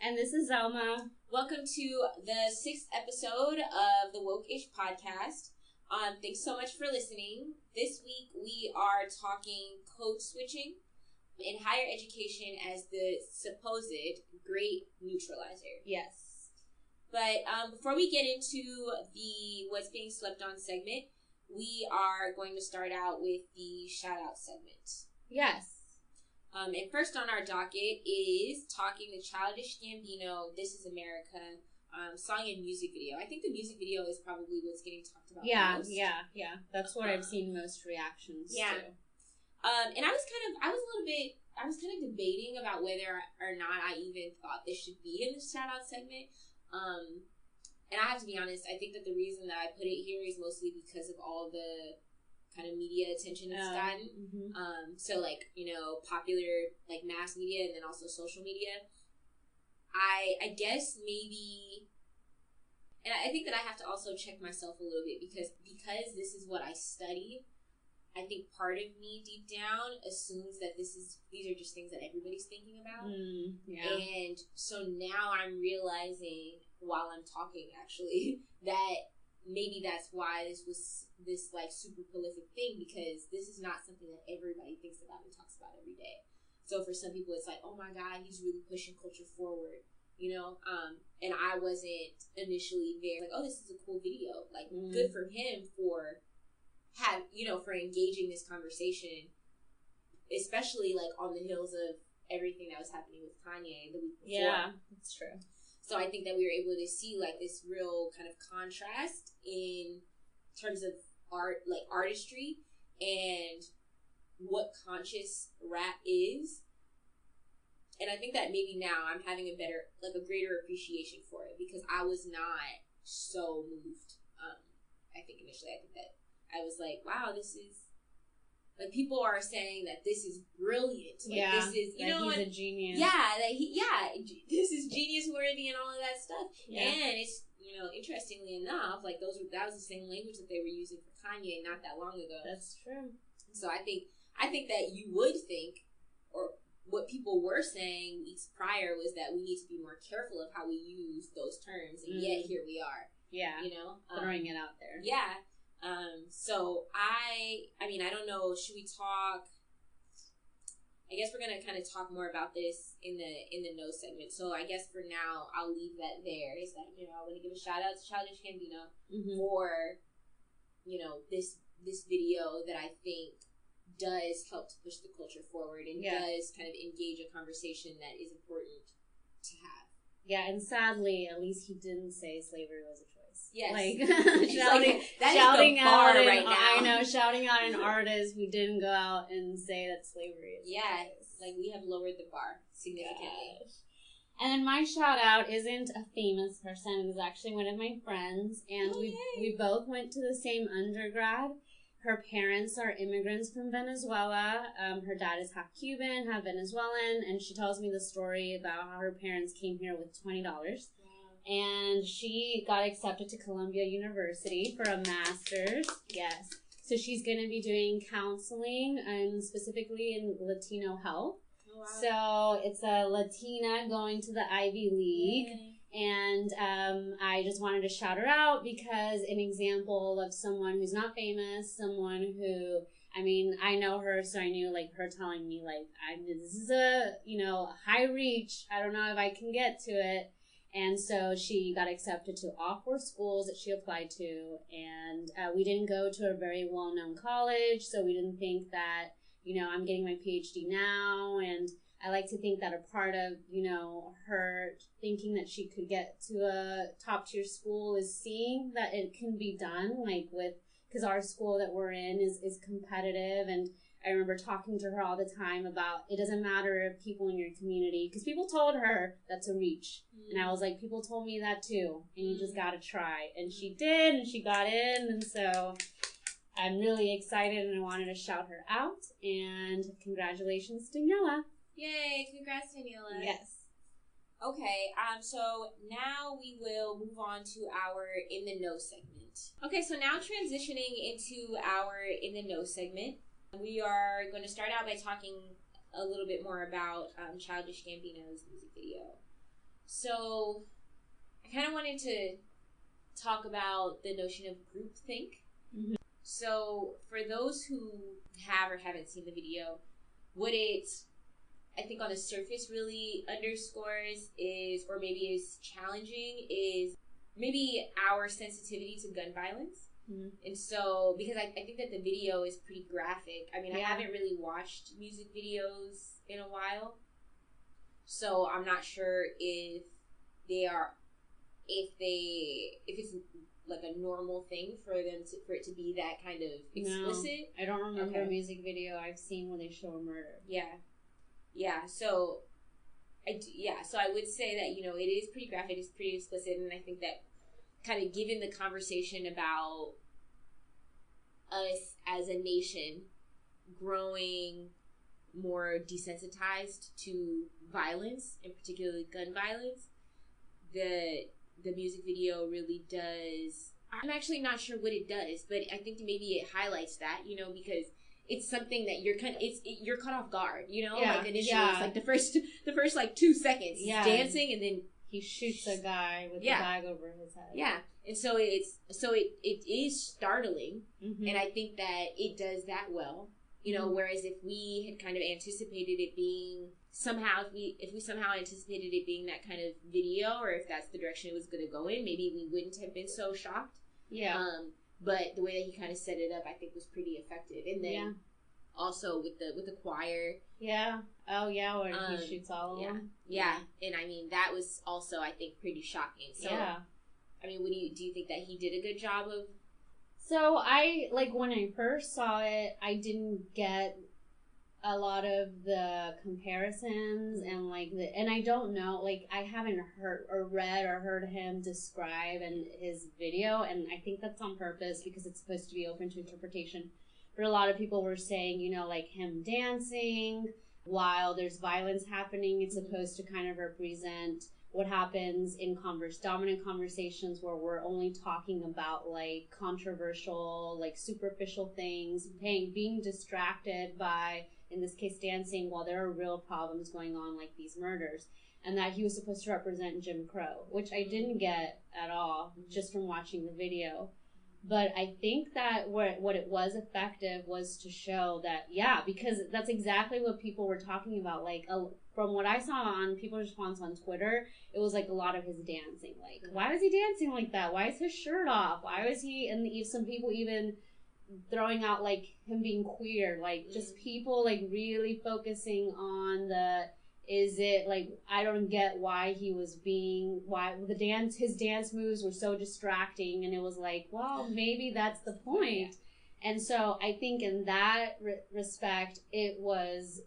And this is Zelma. Welcome to the 6th episode of the Wokeish podcast. Thanks so much for listening. This week we are talking code switching in higher education as the supposed great neutralizer. Yes. But before we get into the what's being slept on segment, we are going to start out with the shout out segment. Yes. And first on our docket is Talking the Childish Gambino, This Is America, song and music video. I think the music video is probably what's getting talked about most. Yeah. That's what I've seen most reactions to. And I was kind of debating about whether or not I even thought this should be in the shout out segment. And I have to be honest, I think that the reason that I put it here is mostly because of all the kind of media attention it's gotten. Mm-hmm. So like, popular like mass media and then also social media. I guess maybe, and I think that I have to also check myself a little bit because this is what I study. I think part of me deep down assumes that these are just things that everybody's thinking about. And so now I'm realizing while I'm talking actually that maybe that's why this was this like super prolific thing, because this is not something that everybody thinks about and talks about every day. So for some people it's like, oh my God, he's really pushing culture forward, and I wasn't initially there like, oh, this is a cool video, like good for him for for engaging this conversation, especially like on the heels of everything that was happening with Kanye the week before. Yeah, that's true. So I think that we were able to see like this real kind of contrast in terms of art, like artistry, and what conscious rap is. And I think that maybe now I'm having a greater appreciation for it, because I was not so moved. I think initially, I think that I was like, wow, this is, like, people are saying that this is brilliant. Like, this is, he's a genius. This is genius worthy and all of that stuff. Yeah. And it's, interestingly enough, like that was the same language that they were using for Kanye not that long ago. That's true. So I think that you would think, or what people were saying weeks prior was that we need to be more careful of how we use those terms, and yet here we are. Yeah. Throwing it out there. Yeah. So I don't know, should we talk, I guess we're going to kind of talk more about this in the no segment. So I guess for now, I'll leave that there. Is that, I want to give a shout out to Childish Gambino for, this video that I think does help to push the culture forward and does kind of engage a conversation that is important to have. Yeah, and sadly, at least he didn't say slavery was a choice. Yes. Like, shouting out right now. I know, shouting out an artist who didn't go out and say that slavery is a choice. Like, we have lowered the bar significantly. Gosh. And my shout out isn't a famous person. It was actually one of my friends, and we both went to the same undergrad. Her parents are immigrants from Venezuela. Her dad is half Cuban, half Venezuelan, and she tells me the story about how her parents came here with $20. And she got accepted to Columbia University for a master's. Yes. So she's going to be doing counseling, and specifically in Latino health. Oh, wow. So it's a Latina going to the Ivy League. Yay. And I just wanted to shout her out because an example of someone who's not famous, someone who, I know her, so I knew, like, her telling me, like, this is a, high reach. I don't know if I can get to it. And so she got accepted to all 4 schools that she applied to. And we didn't go to a very well-known college, so we didn't think that, I'm getting my PhD now. And I like to think that a part of, her thinking that she could get to a top-tier school is seeing that it can be done, like because our school that we're in is competitive. And I remember talking to her all the time about it doesn't matter if people in your community, because people told her that's a reach. And I was like, people told me that too, and you just got to try. And she did, and she got in, and so I'm really excited, and I wanted to shout her out. And congratulations, Daniela. Yay, congrats, Daniela. Yes. Okay, so now we will move on to our In the Know segment. Okay, so now transitioning into our In the Know segment. We are going to start out by talking a little bit more about Childish Gambino's music video. So I kind of wanted to talk about the notion of groupthink. Mm-hmm. So for those who have or haven't seen the video, what it, I think on the surface really underscores is, or maybe is challenging, is maybe our sensitivity to gun violence. Mm-hmm. And so, because I think that the video is pretty graphic. I mean, I haven't really watched music videos in a while, so I'm not sure if it's like a normal thing for it to be that kind of explicit. No, I don't remember a music video I've seen when they show a murder. Yeah. So I would say that, you know, it is pretty graphic, it's pretty explicit, and I think that kind of given the conversation about us as a nation growing more desensitized to violence, and particularly gun violence, the music video really does. I'm actually not sure what it does, but I think maybe it highlights that, you know, because it's something that you're caught off guard, you know, like initially it's like the first like 2 seconds he's dancing, and then he shoots a guy with a bag over his head. Yeah, and so it is startling, and I think that it does that well, you know. Whereas if we had kind of anticipated it being somehow, if we somehow anticipated it being that kind of video, or if that's the direction it was going to go in, maybe we wouldn't have been so shocked. Yeah. But the way that he kind of set it up, I think, was pretty effective. And then also with the choir. Yeah. Oh yeah, where he shoots all of them. Yeah. And I mean, that was also, I think, pretty shocking. So I mean, do you think that he did a good job of? So when I first saw it, I didn't get a lot of the comparisons and I don't know, like, I haven't heard or read or heard him describe in his video, and I think that's on purpose because it's supposed to be open to interpretation. But a lot of people were saying, you know, like him dancing while there's violence happening, it's supposed to kind of represent what happens in dominant conversations where we're only talking about like controversial, like superficial things, being distracted by, in this case, dancing, while there are real problems going on, like these murders. And that he was supposed to represent Jim Crow, which I didn't get at all, just from watching the video. But I think that what it was effective was to show that, because that's exactly what people were talking about. Like, from what I saw on people's response on Twitter, it was like a lot of his dancing. Like, why was he dancing like that? Why is his shirt off? Why was he, and some people even throwing out like him being queer, like just people like really focusing on is it like, I don't get why his dance moves were so distracting, and it was like, well, maybe that's the point. And so I think in that respect, it was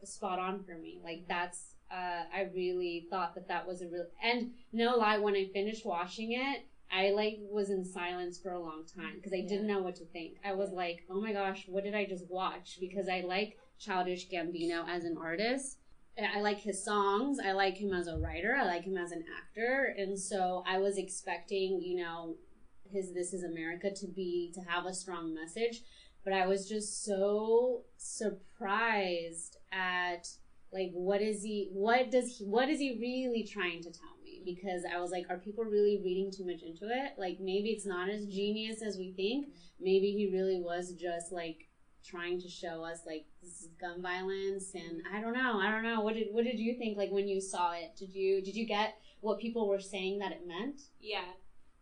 spot on for me. Like, that's I really thought that was a real, and no lie, when I finished watching it, I was in silence for a long time because I didn't know what to think. I was like, oh my gosh, what did I just watch? Because I like Childish Gambino as an artist. I like his songs. I like him as a writer. I like him as an actor. And so I was expecting, you know, his This Is America to have a strong message. But I was just so surprised at like, what is he really trying to tell me? Because I was like, are people really reading too much into it? Like, maybe it's not as genius as we think. Maybe he really was just like trying to show us like, this is gun violence, and I don't know. What did you think, like, when you saw it? Did you get what people were saying that it meant? Yeah.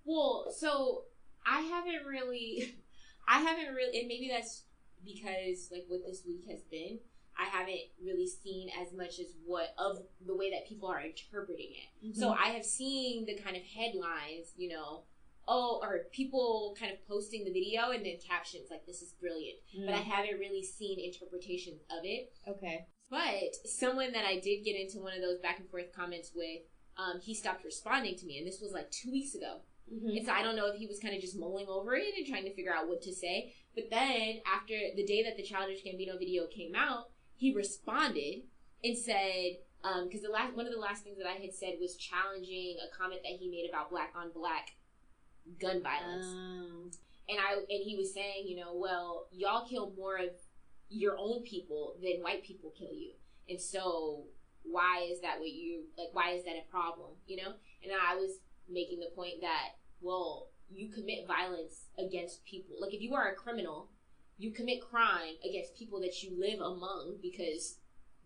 Well, so I haven't really, and maybe that's because like what this week has been, I haven't really seen as much as of the way that people are interpreting it. Mm-hmm. So I have seen the kind of headlines, you know, or people kind of posting the video and then captions like, this is brilliant. But I haven't really seen interpretations of it. Okay. But someone that I did get into one of those back and forth comments with, he stopped responding to me, and this was like 2 weeks ago. Mm-hmm. And so I don't know if he was kind of just mulling over it and trying to figure out what to say. But then after the day that the Childish Gambino video came out, he responded and said, because one of the last things that I had said was challenging a comment that he made about black on black gun violence. And he was saying, you know, well, y'all kill more of your own people than white people kill you. And so why is that why is that a problem, you know? And I was making the point that, well, you commit violence against people. Like, if you are a criminal, you commit crime against people that you live among because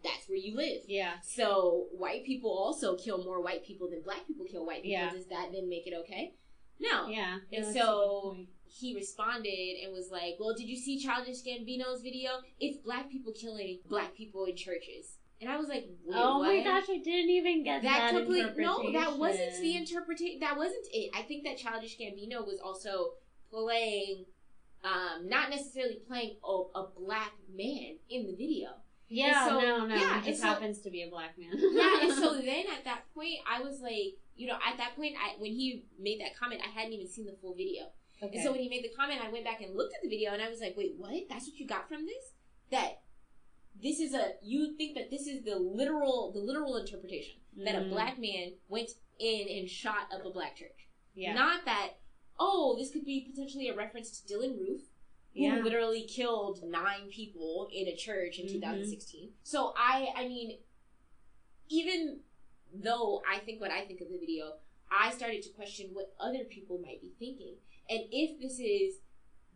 that's where you live. Yeah. So white people also kill more white people than black people kill white people. Yeah. Does that then make it okay? No. Yeah. And so he responded and was like, well, did you see Childish Gambino's video? It's black people killing black people in churches. And I was like, wait, oh what? my gosh, I didn't even get that interpretation. No, that wasn't the interpretation. That wasn't it. I think that Childish Gambino was also playing, not necessarily playing a black man in the video. Yeah, so, no. Yeah, he just happens to be a black man. Yeah, and so then at that point, I was like, you know, at that point, when he made that comment, I hadn't even seen the full video. Okay. And so when he made the comment, I went back and looked at the video, and I was like, wait, what? That's what you got from this? That this is you think that this is the literal interpretation, that a black man went in and shot up a black church. Yeah. Not that, oh, this could be potentially a reference to Dylan Roof, who literally killed 9 people in a church in 2016. So I mean, even though I think what I think of the video, I started to question what other people might be thinking. And if this is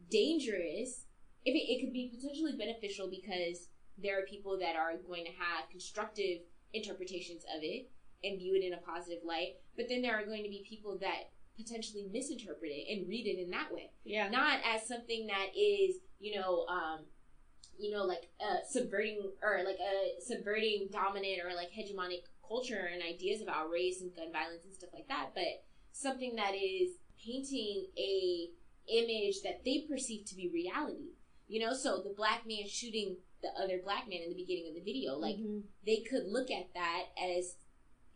dangerous, if it could be potentially beneficial because there are people that are going to have constructive interpretations of it and view it in a positive light, but then there are going to be people that potentially misinterpret it and read it in that way. Yeah. Not as something that is, subverting dominant or like hegemonic culture and ideas about race and gun violence and stuff like that, but something that is painting a image that they perceive to be reality. You know, so the black man shooting the other black man in the beginning of the video, like, they could look at that as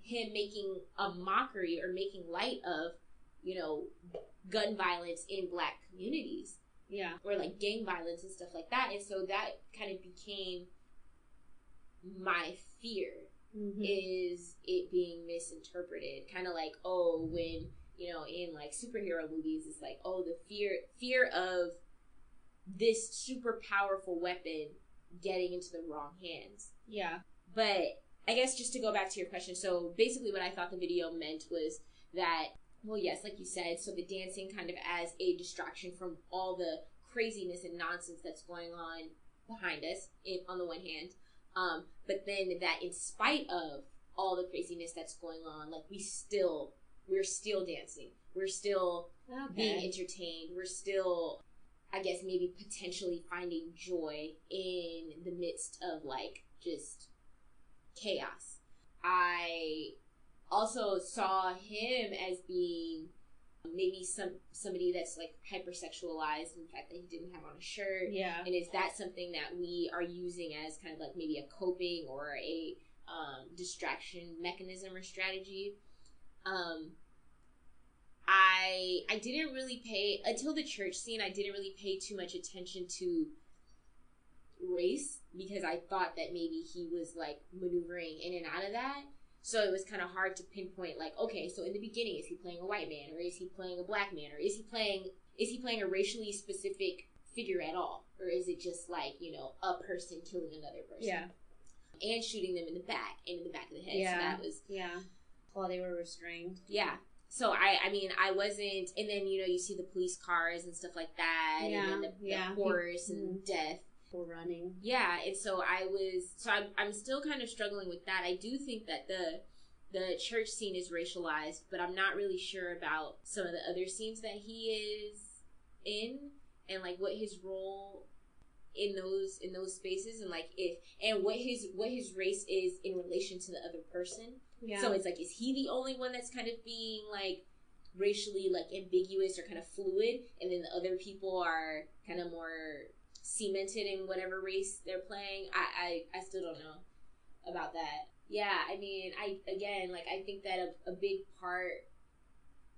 him making a mockery or making light of, you know, gun violence in black communities. Yeah. Or like gang violence and stuff like that. And so that kind of became my fear, is it being misinterpreted. Kind of like, oh, when, you know, in like superhero movies, it's like, oh, the fear of this super powerful weapon getting into the wrong hands. Yeah. But I guess just to go back to your question, so basically what I thought the video meant was that, well, yes, like you said, so the dancing kind of as a distraction from all the craziness and nonsense that's going on behind us, on the one hand, but then that in spite of all the craziness that's going on, like, we're still dancing, we're still being entertained, we're still, I guess, maybe potentially finding joy in the midst of, like, just chaos. I also saw him as being maybe somebody that's, like, hypersexualized in the fact that he didn't have on a shirt. Yeah. And is that something that we are using as kind of, like, maybe a coping or a distraction mechanism or strategy? I didn't really pay, until the church scene, I didn't really pay too much attention to race, because I thought that maybe he was, like, maneuvering in and out of that. So it was kind of hard to pinpoint, like, okay, so in the beginning, is he playing a white man, or is he playing a black man, or is he playing a racially specific figure at all? Or is it just, like, you know, a person killing another person? Yeah. And shooting them in the back of the head. Yeah. So that was... Yeah. While they were restrained. Yeah. So, I mean, I wasn't... And then, you know, you see the police cars and stuff like that. Yeah. And then the horse and death. People running. Yeah. And so I'm still kind of struggling with that. I do think that the church scene is racialized, but I'm not really sure about some of the other scenes that he is in, and, like, what his role in those spaces, and, like, what his race is in relation to the other person. Yeah. So it's like, is he the only one that's kind of being, like, racially, like, ambiguous or kind of fluid, and then the other people are kind of more cemented in whatever race they're playing? I still don't know about that. Yeah, I mean, I think that a big part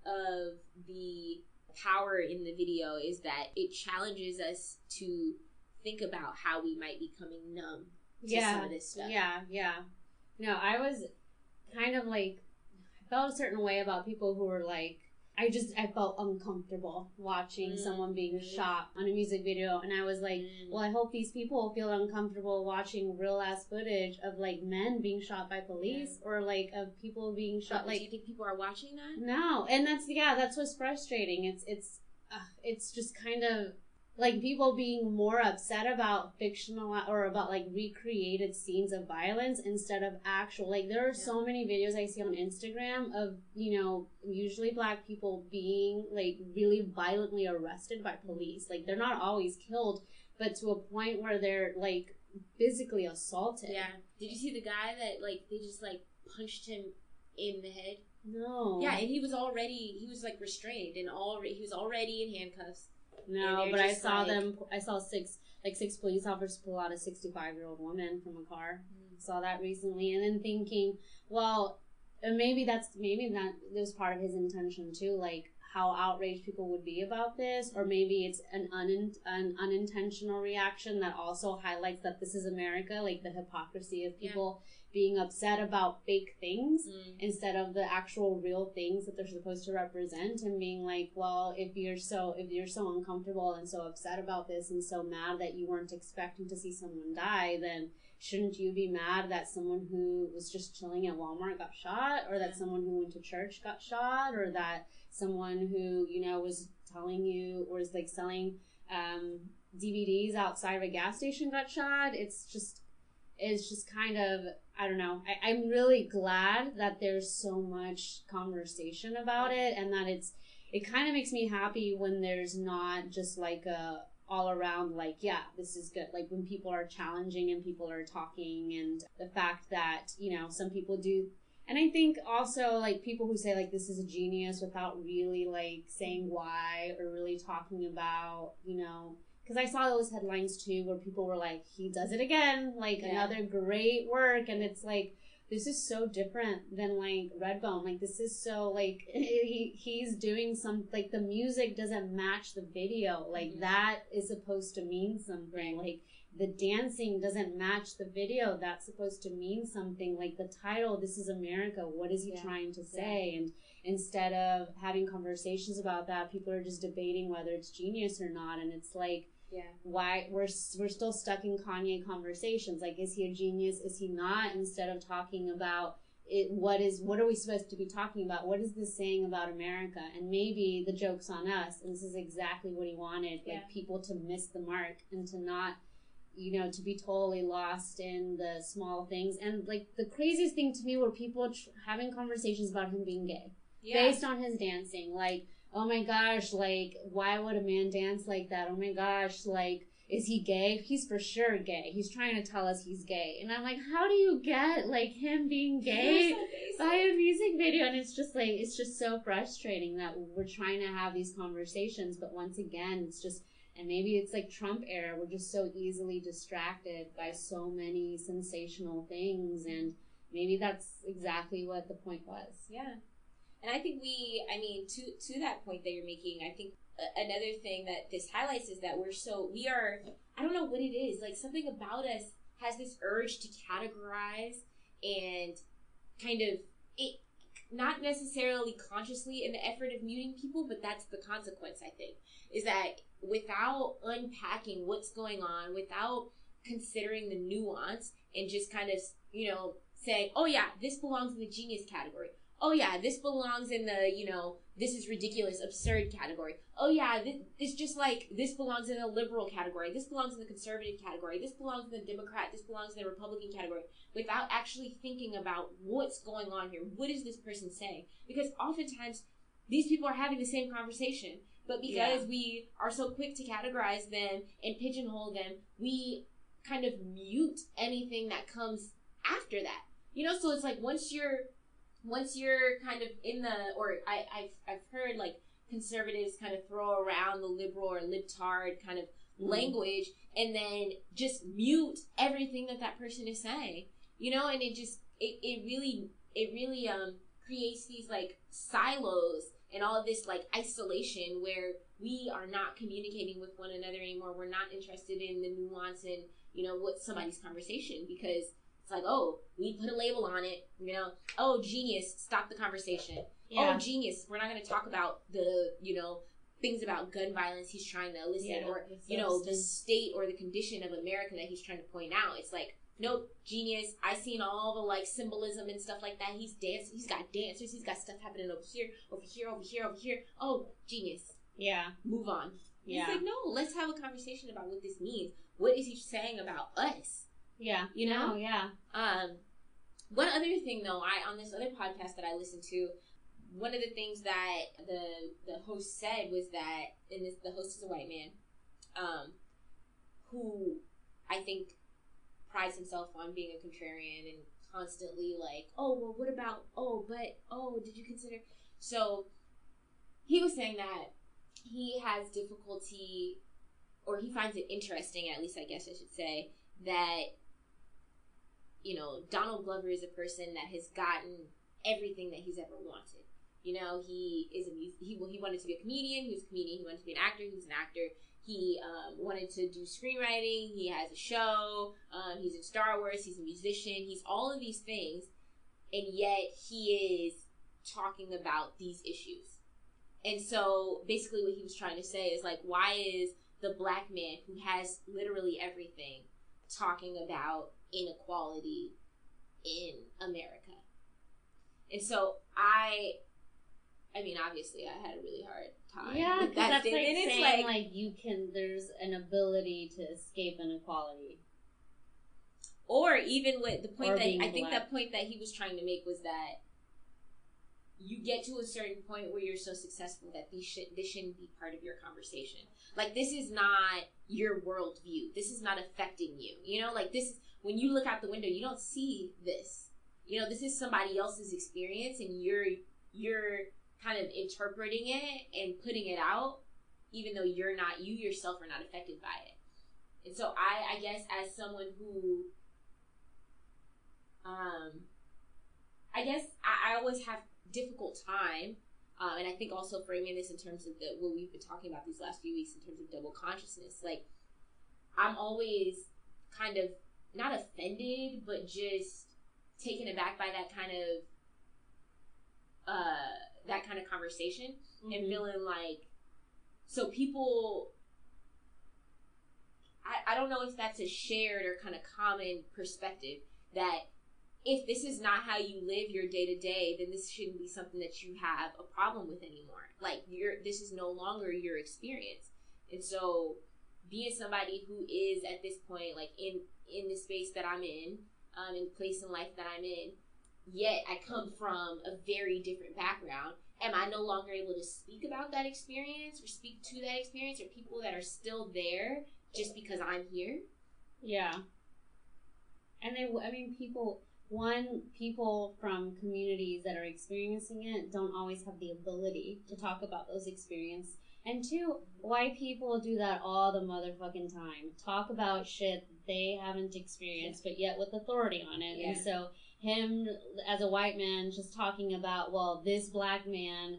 of the power in the video is that it challenges us to think about how we might be becoming numb to some of this stuff. Yeah. No, I was kind of, like, I felt a certain way about people who were, like, I felt uncomfortable watching someone being shot on a music video, and I was like, well, I hope these people feel uncomfortable watching real ass footage of like men being shot by police or like of people being shot. Like, do you think people are watching that? No, and that's what's frustrating. It's just kind of like people being more upset about fictional or about like recreated scenes of violence instead of actual, like there are so many videos I see on Instagram of, you know, usually Black people being like really violently arrested by police. Like they're not always killed, but to a point where they're like physically assaulted. Yeah. Did you see the guy that like they just like punched him in the head? No. Yeah, and he was like restrained and he was already in handcuffs. No, but I saw six police officers pull out a 65-year-old woman from a car. Saw that recently, and then thinking, well, maybe that was part of his intention too, like how outraged people would be about this, or maybe it's an unintentional reaction that also highlights that this is America, like the hypocrisy of people being upset about fake things instead of the actual real things that they're supposed to represent, and being like, well, if you're so uncomfortable and so upset about this and so mad that you weren't expecting to see someone die, then shouldn't you be mad that someone who was just chilling at Walmart got shot, or that someone who went to church got shot, or that someone who, you know, was telling you or is like selling DVDs outside of a gas station got shot? It's just kind of, I don't know. I'm really glad that there's so much conversation about it, and that it kind of makes me happy when there's not just like a all around like, yeah, this is good. Like when people are challenging and people are talking, and the fact that, you know, some people do. And I think also like people who say like this is a genius without really like saying why or really talking about, you know, because I saw those headlines too where people were like, he does it again, like another great work. And it's like, this is so different than like Redbone. Like this is so like he's doing some, like the music doesn't match the video. Like that is supposed to mean something. Like the dancing doesn't match the video. That's supposed to mean something. Like the title, This is America. What is he trying to say? And instead of having conversations about that, people are just debating whether it's genius or not. And it's like, why we're still stuck in Kanye conversations. Like, is he a genius? Is he not? Instead of talking about it, what are we supposed to be talking about? What is this saying about America? And maybe the joke's on us. And this is exactly what he wanted, like people to miss the mark and to not, you know, to be totally lost in the small things. And like the craziest thing to me were people having conversations about him being gay based on his dancing. Like, oh my gosh, like, why would a man dance like that? Oh my gosh, like, is he gay? He's for sure gay. He's trying to tell us he's gay. And I'm like, how do you get, like, him being gay by a music video? And it's just, like, it's just so frustrating that we're trying to have these conversations. But once again, it's just, and maybe it's like Trump era, we're just so easily distracted by so many sensational things. And maybe that's exactly what the point was. Yeah. And I think to that point that you're making, I think another thing that this highlights is that I don't know what it is, like something about us has this urge to categorize and kind of, it not necessarily consciously in the effort of muting people, but that's the consequence, I think, is that without unpacking what's going on, without considering the nuance and just kind of, you know, saying, oh yeah, this belongs in the genius category. Oh yeah, this belongs in the, you know, this is ridiculous, absurd category. Oh yeah, this just like, this belongs in the liberal category. This belongs in the conservative category. This belongs in the Democrat. This belongs in the Republican category. Without actually thinking about what's going on here. What is this person saying? Because oftentimes, these people are having the same conversation. But because we are so quick to categorize them and pigeonhole them, we kind of mute anything that comes after that. You know, so it's like once you're kind of in the, or I've heard like conservatives kind of throw around the liberal or libtard kind of language and then just mute everything that person is saying, you know, and it really creates these like silos and all of this like isolation where we are not communicating with one another anymore. We're not interested in the nuance and, you know, what's somebody's conversation, because it's like, oh, we put a label on it, you know, oh, genius, stop the conversation. Oh, genius. We're not going to talk about the, things about gun violence he's trying to elicit or, the state or the condition of America that he's trying to point out. It's like, nope, genius. I seen all the, like, symbolism and stuff like that. He's got dancers. He's got stuff happening over here, over here, over here, over here. Oh, genius. Yeah. Move on. Yeah. It's like, no, let's have a conversation about what this means. What is he saying about us? Yeah. No, yeah. One other thing, though, on this other podcast that I listened to, one of the things that the host said was that, the host is a white man, who I think prides himself on being a contrarian and constantly like, oh, well, what about, did you consider? So he was saying that he has difficulty, or he finds it interesting, at least I guess I should say, that, Donald Glover is a person that has gotten everything that he's ever wanted. He wanted to be a comedian. He was a comedian. He wanted to be an actor. He was an actor. He wanted to do screenwriting. He has a show. He's in Star Wars. He's a musician. He's all of these things, and yet he is talking about these issues. And so basically what he was trying to say is, like, why is the black man who has literally everything talking about inequality in America? And so I mean, obviously I had a really hard time with that that's statement. Like it's saying, like, you can, there's an ability to escape inequality. Or even with the point that, I think black. that point that he was trying to make was that you get to a certain point where you're so successful that this shouldn't be part of your conversation. Like, this is not your worldview. This is not affecting you. Like, this is, when you look out the window, you don't see this. This is somebody else's experience, and you're kind of interpreting it and putting it out, even though you yourself are not affected by it. And so I guess as someone who, I guess I always have difficult time, and I think also framing this in terms of what we've been talking about these last few weeks in terms of double consciousness. Like, I'm always kind of not offended, but just taken aback by that kind of conversation, mm-hmm. and feeling like, so people, I don't know if that's a shared or kind of common perspective, that if this is not how you live your day-to-day, then this shouldn't be something that you have a problem with anymore. Like, this is no longer your experience. And so being somebody who is at this point, like, in the space that I'm in the place in life that I'm in, yet I come from a very different background, am I no longer able to speak about that experience or speak to that experience, or people that are still there just because I'm here? Yeah. And people from communities that are experiencing it don't always have the ability to talk about those experiences. And two, white people do that all the motherfucking time. Talk about shit they haven't experienced, but yet with authority on it. Yeah. And so him, as a white man, just talking about, well, this black man,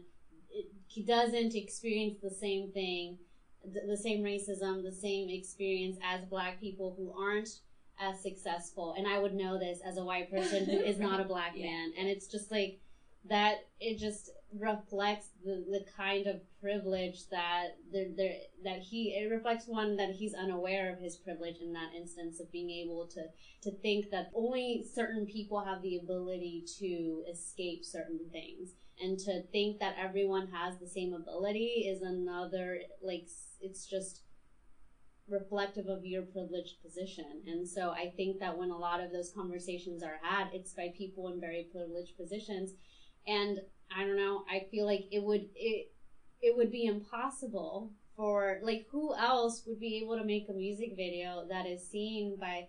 he doesn't experience the same thing, the same racism, the same experience as black people who aren't as successful. And I would know this as a white person who is not a black man. And it's just like that, it just reflects the kind of privilege that it reflects, one, that he's unaware of his privilege in that instance of being able to think that only certain people have the ability to escape certain things, and to think that everyone has the same ability is another, like, it's just reflective of your privileged position. And so I think that when a lot of those conversations are had, it's by people in very privileged positions. And I don't know, I feel like it would be impossible for, like, who else would be able to make a music video that is seen by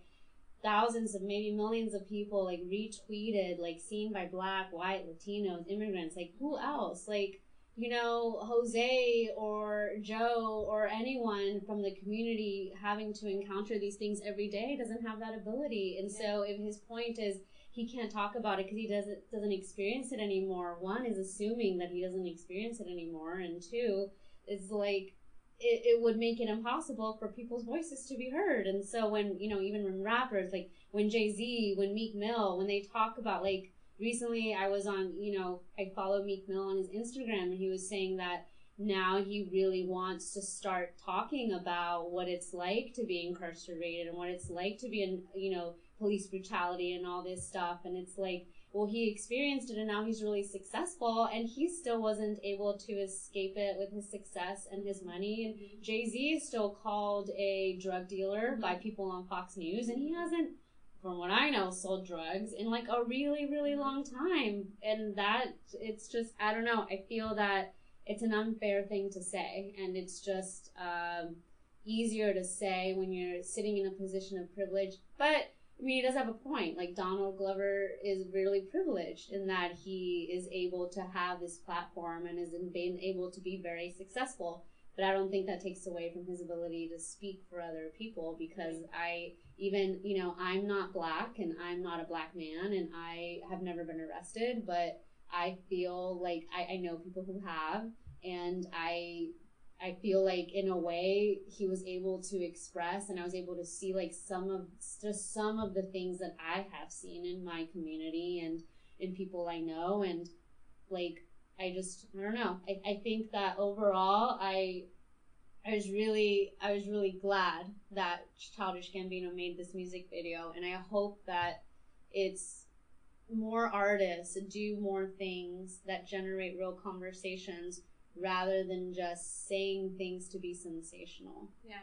thousands of, maybe millions of people, like, retweeted, like, seen by Black, white, Latinos, immigrants, like, who else? Like, Jose or Joe or anyone from the community having to encounter these things every day doesn't have that ability. And so if his point is he can't talk about it because he doesn't experience it anymore, one is assuming that he doesn't experience it anymore, and two is like it would make it impossible for people's voices to be heard. And so when even when rappers, like when Jay-Z, when Meek Mill, when they talk about, like, recently I was on, I followed Meek Mill on his Instagram, and he was saying that now he really wants to start talking about what it's like to be incarcerated and what it's like to be in, police brutality and all this stuff. And it's like, well, he experienced it and now he's really successful, and he still wasn't able to escape it with his success and his money. And Jay-Z is still called a drug dealer by people on Fox News, and he hasn't, from what I know, sold drugs in like a really, really long time. And that, it's just, I don't know, I feel that it's an unfair thing to say, and it's just easier to say when you're sitting in a position of privilege. But I mean, he does have a point. Like, Donald Glover is really privileged in that he is able to have this platform and has been able to be very successful. But I don't think that takes away from his ability to speak for other people, because I'm not black and I'm not a black man and I have never been arrested, but I feel like I know people who have, and I feel like in a way he was able to express, and I was able to see like some of the things that I have seen in my community and in people I know. And like, I don't know. I think that overall I was really glad that Childish Gambino made this music video, and I hope that it's more artists do more things that generate real conversations rather than just saying things to be sensational. Yeah.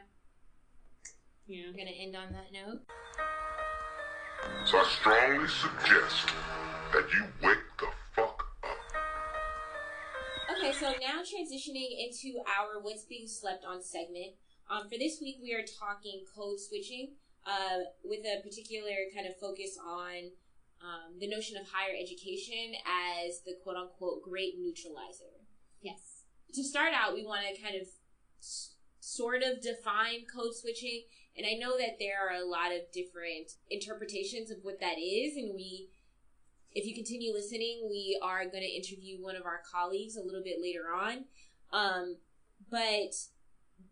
I'm going to end on that note. So I strongly suggest that you wake the fuck up. Okay, so now transitioning into our What's Being Slept On segment. For this week, we are talking code switching with a particular kind of focus on the notion of higher education as the quote-unquote great neutralizer. Yes. To start out, we want to kind of sort of define code switching, and I know that there are a lot of different interpretations of what that is, and if you continue listening, we are going to interview one of our colleagues a little bit later on. But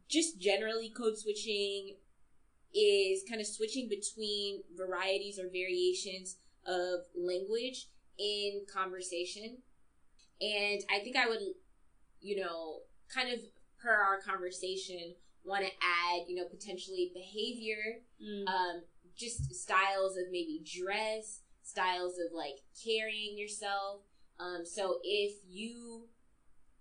just generally, code switching is kind of switching between varieties or variations of language in conversation. And I think I would, kind of per our conversation, want to add, potentially behavior, just styles of maybe dress, styles of like carrying yourself. So if you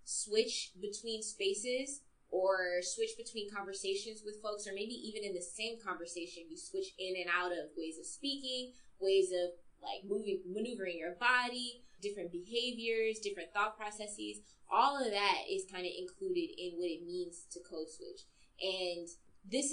switch between spaces or switch between conversations with folks, or maybe even in the same conversation, you switch in and out of ways of speaking, ways of like maneuvering your body, different behaviors, different thought processes, all of that is kind of included in what it means to code switch. And this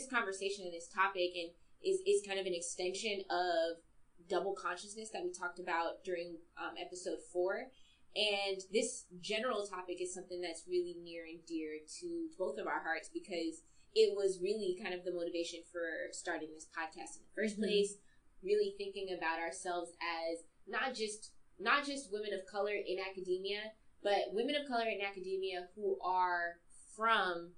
conversation and this topic and is kind of an extension of double consciousness that we talked about during episode 4. And this general topic is something that's really near and dear to both of our hearts, because it was really kind of the motivation for starting this podcast in the first place, really thinking about ourselves as not just women of color in academia, but women of color in academia who are from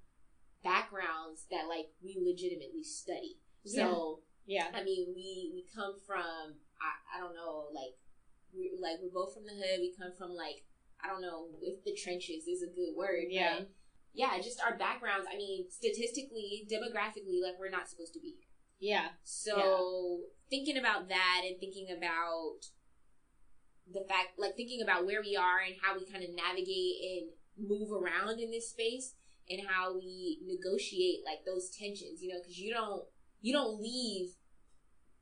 backgrounds that like we legitimately study. So yeah, I mean, we come from I don't know, we're both from the hood. We come from I don't know if the trenches is a good word. Yeah. But yeah, just our backgrounds. I mean, statistically, demographically, we're not supposed to be here. Yeah. So thinking about that and thinking about the fact, thinking about where we are and how we kind of navigate and move around in this space and how we negotiate those tensions, because you don't leave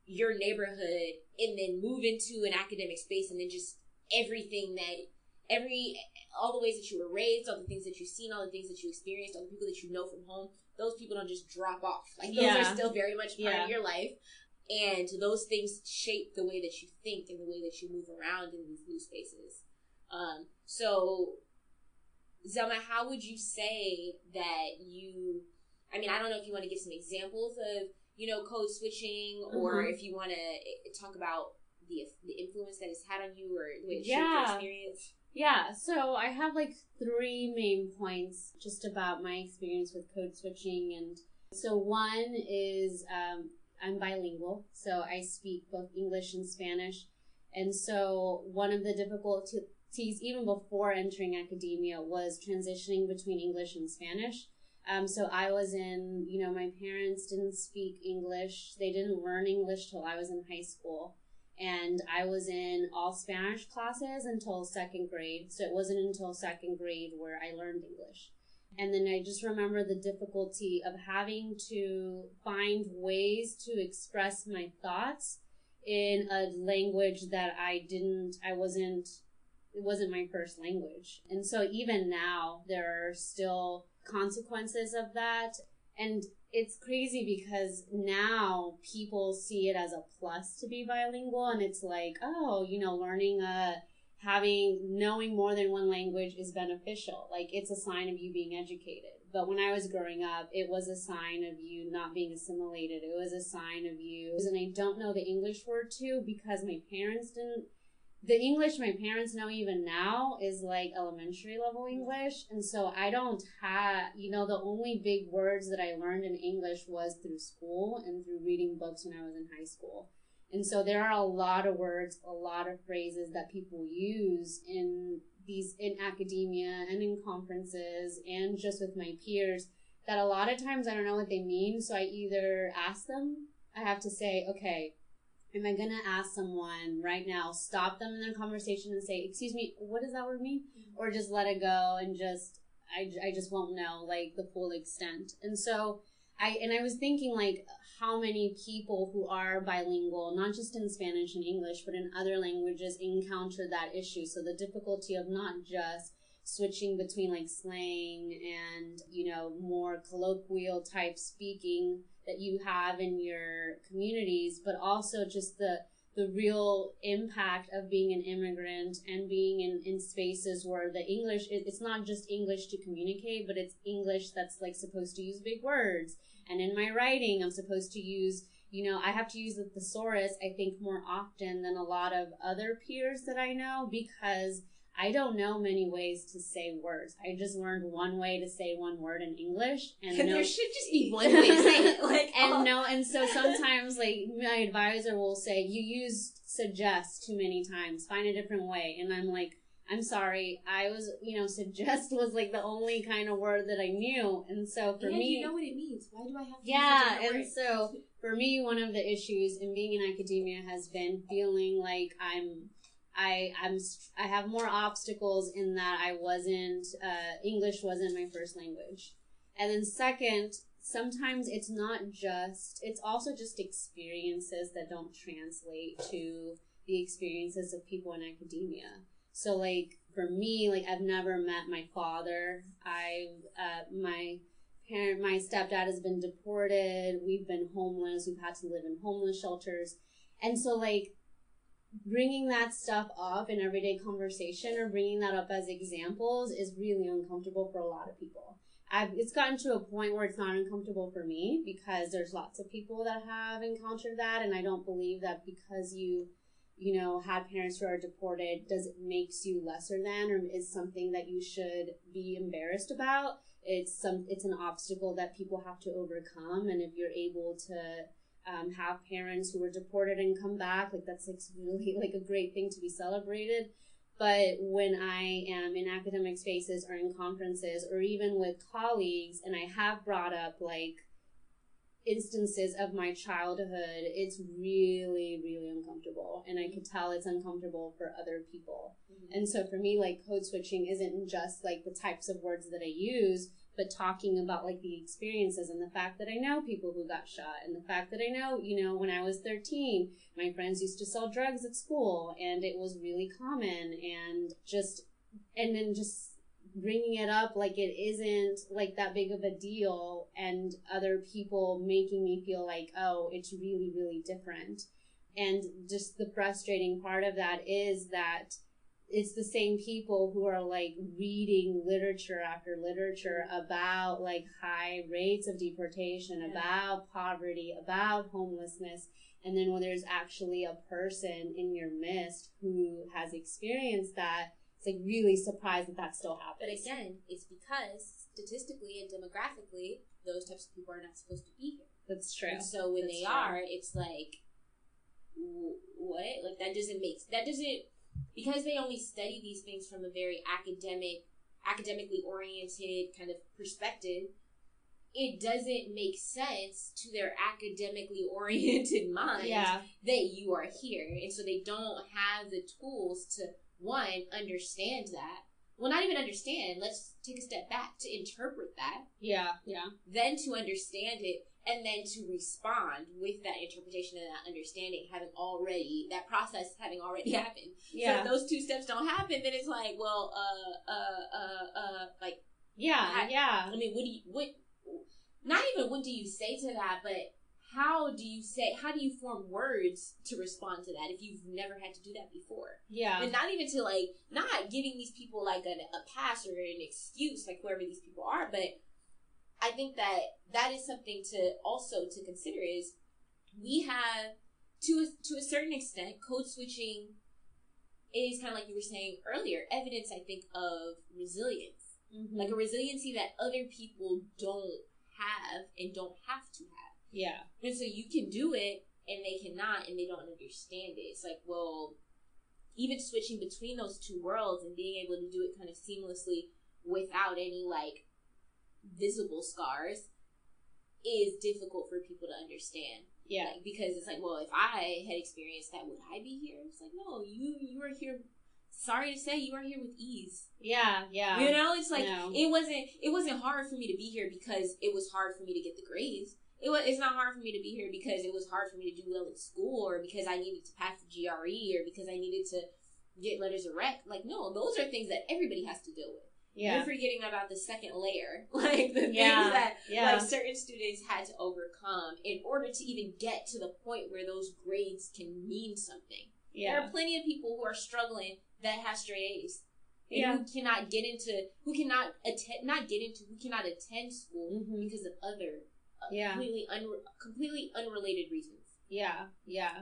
your neighborhood and then move into an academic space and then just all the ways that you were raised, all the things that you've seen, all the things that you experienced, all the people that you know from home, those people don't just drop off. Those are still very much part of your life. And those things shape the way that you think and the way that you move around in these new spaces. So, Zelma, how would you say that I don't know if you want to give some examples of, code switching, or if you want to talk about the influence that it's had on you or the way it shaped your experience. Yeah, so I have 3 main points just about my experience with code switching. And so one is I'm bilingual, so I speak both English and Spanish. And so one of the difficulties, even before entering academia, was transitioning between English and Spanish. So I was in, my parents didn't speak English. They didn't learn English till I was in high school. And I was in all Spanish classes until second grade. So it wasn't until second grade where I learned English. And then I just remember the difficulty of having to find ways to express my thoughts in a language that it wasn't my first language. And so even now, there are still consequences of that. And it's crazy because now people see it as a plus to be bilingual. And it's like, oh, knowing more than one language is beneficial. Like, it's a sign of you being educated. But when I was growing up, it was a sign of you not being assimilated. It was a sign of you. And I don't know the English word too because my parents didn't. The English my parents know even now is like elementary level English. And so I don't have, the only big words that I learned in English was through school and through reading books when I was in high school. And so there are a lot of words, a lot of phrases that people use in academia and in conferences and just with my peers that a lot of times I don't know what they mean. So I either ask them, I have to say, okay, am I going to ask someone right now, stop them in their conversation and say, excuse me, what does that word mean? Mm-hmm. Or just let it go and I just won't know like the full extent. And so I was thinking like how many people who are bilingual, not just in Spanish and English, but in other languages encounter that issue. So the difficulty of not just switching between like slang and, more colloquial type speaking that you have in your communities, but also just the real impact of being an immigrant and being in spaces where the English, it's not just English to communicate, but it's English that's like supposed to use big words. And in my writing, I'm supposed to use, I have to use the thesaurus, I think, more often than a lot of other peers that I know because I don't know many ways to say words. I just learned one way to say one word in English. And there should just be one way to say it. And so sometimes like my advisor will say, you used suggest too many times, find a different way. And I'm like, I'm sorry, I was, suggest was like the only kind of word that I knew. And so for me, you know what it means. Why do I have to use a different word? So for me, one of the issues in being in academia has been feeling like I have more obstacles in that English wasn't my first language. And then second, sometimes it's also just experiences that don't translate to the experiences of people in academia. So like for me, like I've never met my father. My stepdad has been deported. We've been homeless. We've had to live in homeless shelters. And so like bringing that stuff up in everyday conversation or bringing that up as examples is really uncomfortable for a lot of people. It's gotten to a point where it's not uncomfortable for me because there's lots of people that have encountered that, and I don't believe that because you had parents who are deported does it makes you lesser than or is something that you should be embarrassed about. It's an obstacle that people have to overcome, and if you're able to have parents who were deported and come back, like that's like really like a great thing to be celebrated. But when I am in academic spaces or in conferences or even with colleagues and I have brought up like instances of my childhood, it's really, really uncomfortable. And I could tell it's uncomfortable for other people. Mm-hmm. And so for me, like code switching isn't just like the types of words that I use, but talking about like the experiences and the fact that I know people who got shot and the fact that I know, when I was 13, my friends used to sell drugs at school and it was really common and then just bringing it up like it isn't like that big of a deal and other people making me feel like, oh, it's really, really different. And just the frustrating part of that is that it's the same people who are like reading literature after literature about like high rates of deportation, about poverty, about homelessness. And then when there's actually a person in your midst who has experienced that, it's like really surprised that still happens. But again, it's because statistically and demographically, those types of people are not supposed to be here. That's true. And so when they are, it's like, what? Like, because they only study these things from a very academically oriented kind of perspective, it doesn't make sense to their academically oriented mind that you are here. And so they don't have the tools to, one, understand that. Well, not even understand. Let's take a step back to interpret that. Yeah. Then to understand it, and then to respond with that interpretation and that understanding that process having already happened. Yeah. So if those two steps don't happen, then it's like, well, like, I mean, not even what do you say to that, but how do you form words to respond to that if you've never had to do that before? Yeah. And not even to, like, not giving these people, like, a pass or an excuse, like, whoever these people are, but I think that is something to consider is we have, to a certain extent, code switching is kind of like you were saying earlier, evidence, I think, of resilience. Mm-hmm. Like a resiliency that other people don't have and don't have to have. Yeah. And so you can do it and they cannot and they don't understand it. It's like, well, even switching between those two worlds and being able to do it kind of seamlessly without any, like, visible scars is difficult for people to understand. Yeah. Like, because it's like, well, if I had experienced that, would I be here? It's like, no, you are here. Sorry to say, you are here with ease. Yeah. You know, it's like, it wasn't hard for me to be here because it was hard for me to get the grades. It's not hard for me to be here because it was hard for me to do well in school, or because I needed to pass the GRE, or because I needed to get letters of rec. Like, no, those are things that everybody has to deal with. Yeah. You're forgetting about the second layer, like the things that like certain students had to overcome in order to even get to the point where those grades can mean something. Yeah. There are plenty of people who are struggling that have straight A's. And who cannot attend school because of other completely unrelated reasons. Yeah.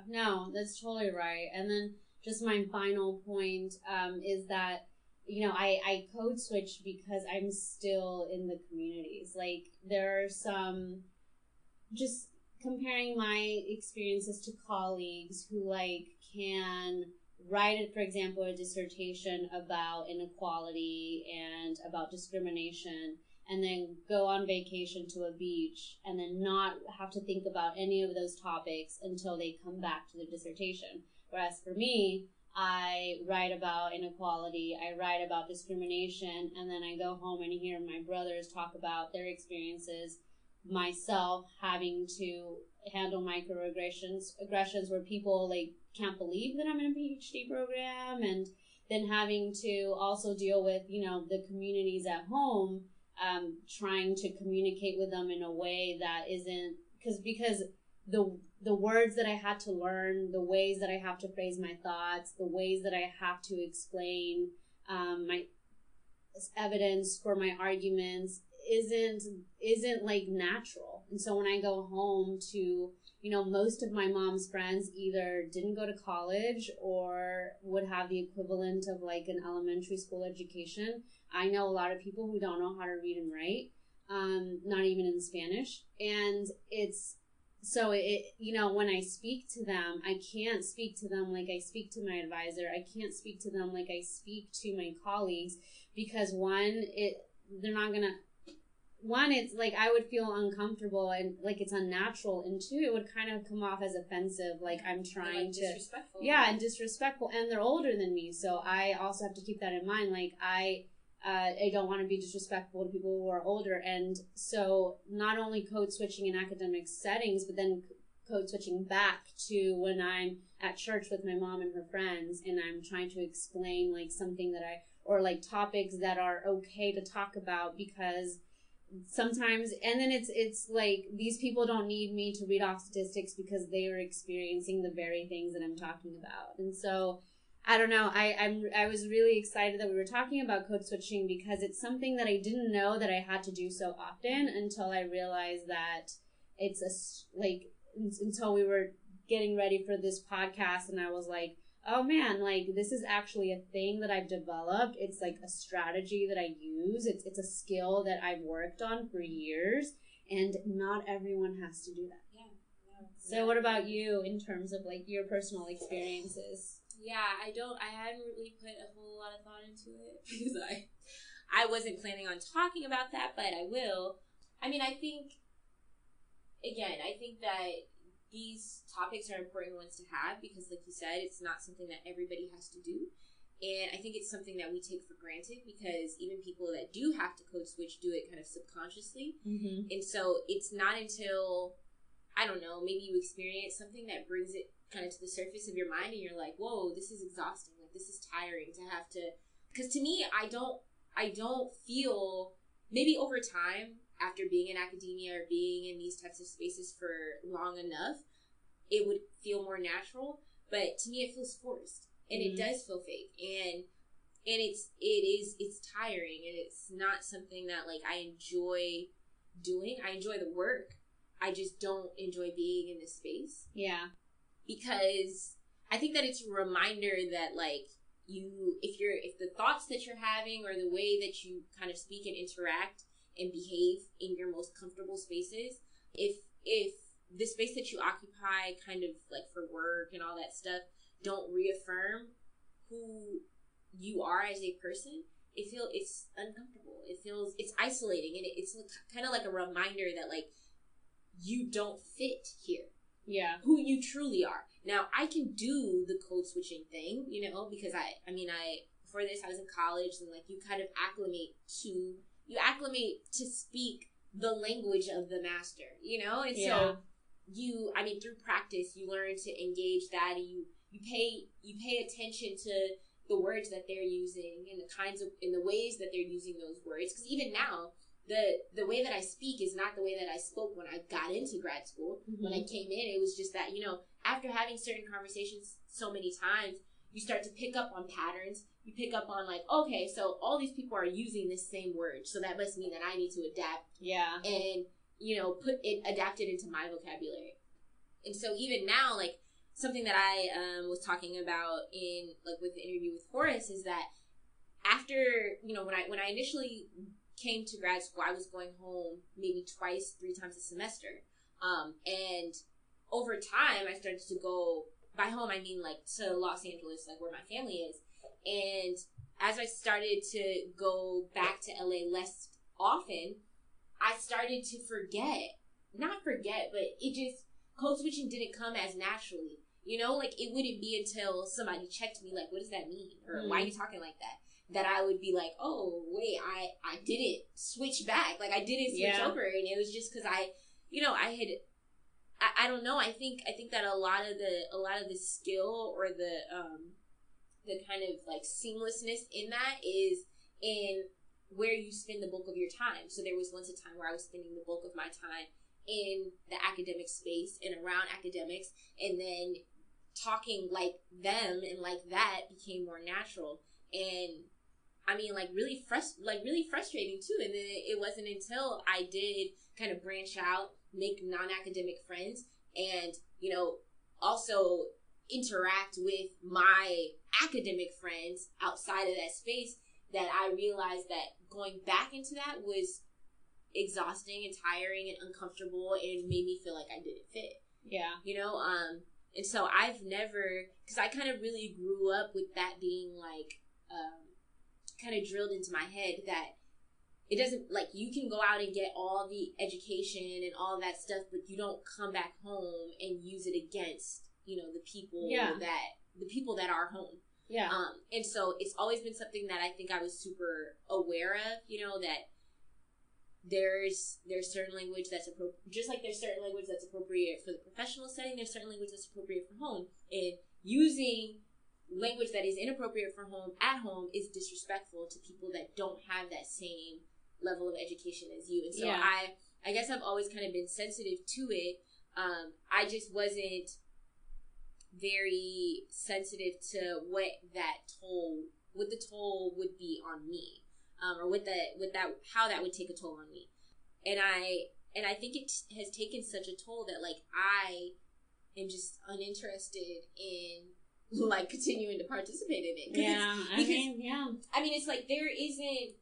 No, that's totally right. And then just my final point is that, you know, I code switched because I'm still in the communities. Like, there are some, just comparing my experiences to colleagues who, like, can write, for example, a dissertation about inequality and about discrimination, and then go on vacation to a beach and then not have to think about any of those topics until they come back to the dissertation. Whereas for me, I write about inequality, I write about discrimination, and then I go home and hear my brothers talk about their experiences, myself having to handle microaggressions where people, like, can't believe that I'm in a PhD program, and then having to also deal with, you know, the communities at home, trying to communicate with them in a way that isn't, because the words that I had to learn, the ways that I have to phrase my thoughts, the ways that I have to explain my evidence for my arguments isn't like natural. And so when I go home to, you know, most of my mom's friends either didn't go to college or would have the equivalent of like an elementary school education. I know a lot of people who don't know how to read and write, not even in Spanish. And you know, when I speak to them, I can't speak to them like I speak to my advisor. I can't speak to them like I speak to my colleagues, because it's like I would feel uncomfortable and like it's unnatural, and two, it would kind of come off as offensive, like I'm trying to disrespectful. Yeah, and disrespectful, and they're older than me, so I also have to keep that in mind. Like I don't want to be disrespectful to people who are older, and so not only code switching in academic settings, but then code switching back to when I'm at church with my mom and her friends, and I'm trying to explain like something or like topics that are okay to talk about, because sometimes, and then it's like these people don't need me to read off statistics because they are experiencing the very things that I'm talking about. And so I don't know, I was really excited that we were talking about code switching, because it's something that I didn't know that I had to do so often until I realized that until we were getting ready for this podcast, and I was like, oh man, like this is actually a thing that I've developed. It's like a strategy that I use. It's a skill that I've worked on for years, and not everyone has to do that. Yeah. So what about you in terms of like your personal experiences? Yeah, I hadn't really put a whole lot of thought into it because I wasn't planning on talking about that, but I will. I mean, I think that these topics are important ones to have because, like you said, it's not something that everybody has to do. And I think it's something that we take for granted because even people that do have to code switch do it kind of subconsciously. Mm-hmm. And so it's not until, I don't know, maybe you experience something that brings it kind of to the surface of your mind and you're like, whoa, this is exhausting. Like, this is tiring to have to, because to me, I don't feel, maybe over time, after being in academia or being in these types of spaces for long enough, it would feel more natural. But to me, it feels forced, and it does feel fake, and it's tiring, and it's not something that like I enjoy doing. I enjoy the work. I just don't enjoy being in this space. Yeah, because I think that it's a reminder that like if the thoughts that you're having or the way that you kind of speak and interact and behave in your most comfortable spaces, if the space that you occupy kind of like for work and all that stuff don't reaffirm who you are as a person, it's uncomfortable. It's isolating, and it's kind of like a reminder that like you don't fit here. Yeah. Who you truly are. Now, I can do the code switching thing, you know, because I before this I was in college, and like you kind of acclimate to speak the language of the master, you know? And so through practice, you learn to engage that, and you pay attention to the words that they're using and the ways that they're using those words. Because even now, the way that I speak is not the way that I spoke when I got into grad school. Mm-hmm. When I came in, it was just that, you know, after having certain conversations so many times, you start to pick up on patterns. You pick up on like, okay, so all these people are using this same word, so that must mean that I need to adapt. Yeah. And, you know, adapt it into my vocabulary. And so even now, like, something that I was talking about in, like, with the interview with Horace is that after, you know, when I initially came to grad school, I was going home maybe 3 times a semester. And over time, I started to go, by home, I mean, like, to Los Angeles, like, where my family is. And as I started to go back to LA less often, I started to not forget, but code switching didn't come as naturally. You know, like, it wouldn't be until somebody checked me, like, what does that mean? Or why are you talking like that I would be like, oh, wait, I didn't switch back. Like, I didn't switch over. And it was just because I don't know. I think that a lot of the skill or the kind of like seamlessness in that is in where you spend the bulk of your time. So there was once a time where I was spending the bulk of my time in the academic space and around academics, and then talking like them and like that became more natural. And I mean, like really frustrating too. And then it wasn't until I did kind of branch out, make non-academic friends, and, you know, also interact with my academic friends outside of that space, that I realized that going back into that was exhausting and tiring and uncomfortable, and made me feel like I didn't fit. Yeah. You know, and so I've never, because I kind of really grew up with that being like, kind of drilled into my head that it doesn't, like, you can go out and get all the education and all that stuff, but you don't come back home and use it against, you know, the people that are home. Yeah. And so it's always been something that I think I was super aware of, you know, that there's certain language that's appropriate, just like there's certain language that's appropriate for the professional setting, there's certain language that's appropriate for home. And using language that is inappropriate for home at home is disrespectful to people that don't have that same level of education as you. And so I guess I've always kind of been sensitive to it. I just wasn't very sensitive to what the toll would be on me, or how that would take a toll on me. And I think it has taken such a toll that, like, I am just uninterested in, like, continuing to participate in it. I mean, it's like there isn't,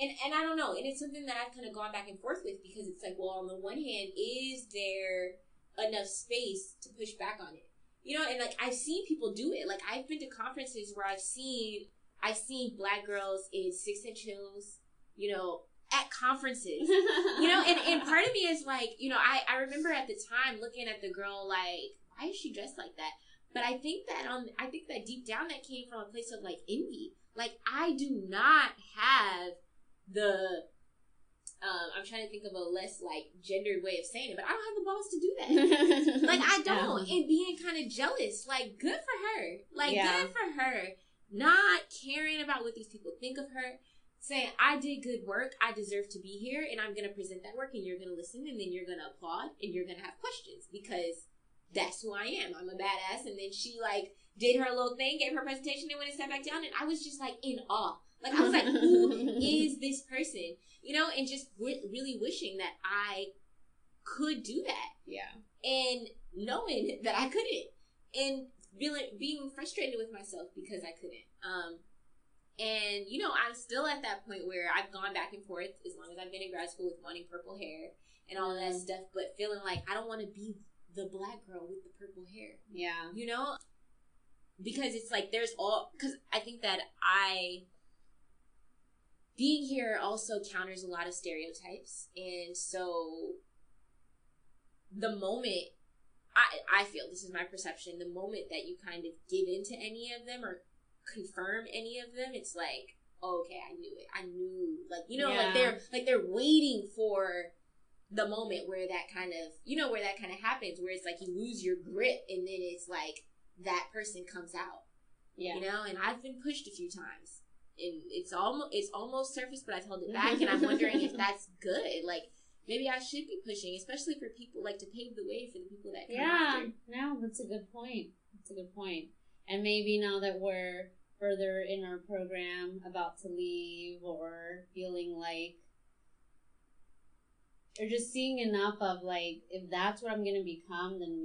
and I don't know, and it's something that I've kind of gone back and forth with, because it's like, well, on the one hand, is there enough space to push back on it. You know, and like I've seen people do it. Like I've been to conferences where I've seen Black girls in 6-inch heels, you know, at conferences. You know, and part of me is like, you know, I remember at the time looking at the girl like, why is she dressed like that? But I think that deep down that came from a place of like envy. Like I do not have the I'm trying to think of a less like gendered way of saying it, but I don't have the balls to do that. Like I don't, and being kind of jealous. Like good for her. Like good for her. Not caring about what these people think of her. Saying I did good work, I deserve to be here, and I'm gonna present that work, and you're gonna listen, and then you're gonna applaud, and you're gonna have questions because that's who I am. I'm a badass. And then she like did her little thing, gave her presentation, and went and sat back down, and I was just like in awe. Like I was like, who is this person? You know, and just really wishing that I could do that. Yeah. And knowing that I couldn't. And being frustrated with myself because I couldn't. And, you know, I'm still at that point where I've gone back and forth as long as I've been in grad school with wanting purple hair and all of that stuff, but feeling like I don't want to be the Black girl with the purple hair. Yeah. You know? Because it's like because I think that being here also counters a lot of stereotypes. And so the moment, I feel, this is my perception, the moment that you kind of give into any of them or confirm any of them, it's like, oh, okay, I knew it. I knew, like, you know, like they're waiting for the moment where that kind of, you know, where that kind of happens, where it's like you lose your grip and then it's like that person comes out. Yeah. You know, and I've been pushed a few times. And it's almost surfaced, but I've held it back, and I'm wondering if that's good. Like, maybe I should be pushing, especially for people, like, to pave the way for the people that come after. No, that's a good point. That's a good point. And maybe now that we're further in our program, about to leave, or feeling like, or just seeing enough of, like, if that's what I'm going to become, then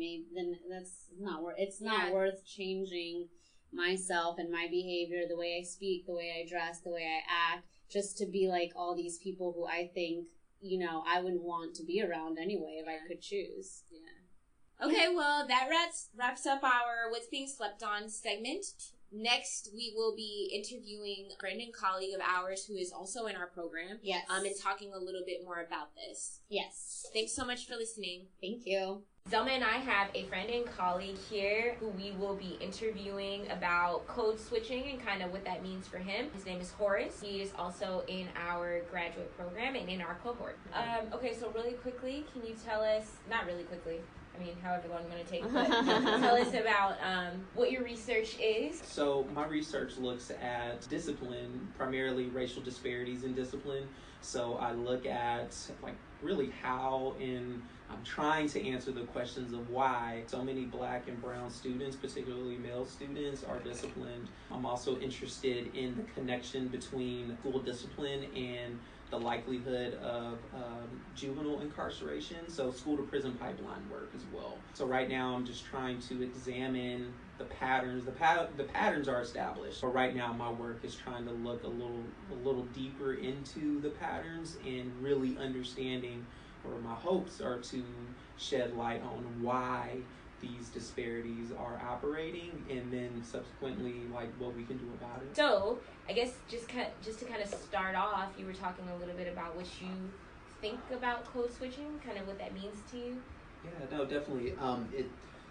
that's not worth, it's not worth changing myself and my behavior, the way I speak, the way I dress, the way I act, just to be like all these people who I think, you know, I wouldn't want to be around anyway if I could choose. Yeah. Okay, well, that wraps up our What's Being Slept On segment. Next, we will be interviewing a friend and colleague of ours who is also in our program. Yes. And talking a little bit more about this. Yes. Thanks so much for listening. Thank you. Zelma and I have a friend and colleague here who we will be interviewing about code switching and kind of what that means for him. His name is Horace. He is also in our graduate program and in our cohort. Okay, so really quickly, can you tell us, not really quickly, I mean, however long I'm going to take, but tell us about what your research is. So my research looks at discipline, primarily racial disparities in discipline. So I look at like really how I'm trying to answer the questions of why so many Black and brown students, particularly male students, are disciplined. I'm also interested in the connection between school discipline and the likelihood of juvenile incarceration, so school to prison pipeline work as well. So right now I'm just trying to examine the patterns. The patterns are established, but right now my work is trying to look a little deeper into the patterns and really understanding, or my hopes are to shed light on why these disparities are operating, and then subsequently like what we can do about it. So I guess just to kind of start off, you were talking a little bit about what you think about code switching, kind of what that means to you. Yeah, no, definitely.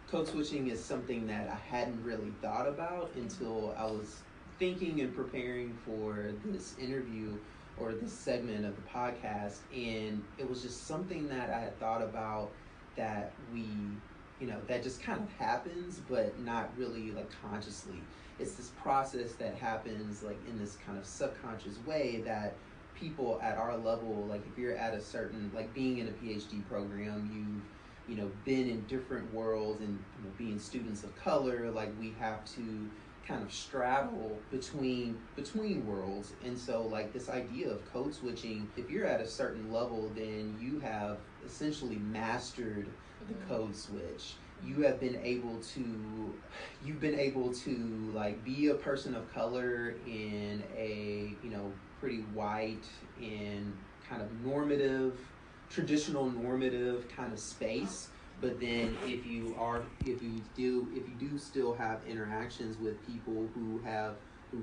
Code switching is something that I hadn't really thought about until I was thinking and preparing for this interview or this segment of the podcast, and it was just something that I had thought about that that just kind of happens, but not really like consciously. It's this process that happens like in this kind of subconscious way that people at our level, like if you're at a certain, like being in a PhD program, you've been in different worlds, and being students of color, like we have to kind of straddle between worlds. And so like this idea of code switching, if you're at a certain level, then you have essentially mastered the code switch. You've been able to like be a person of color in a pretty white and kind of traditional normative kind of space, But then if you do still have interactions with people who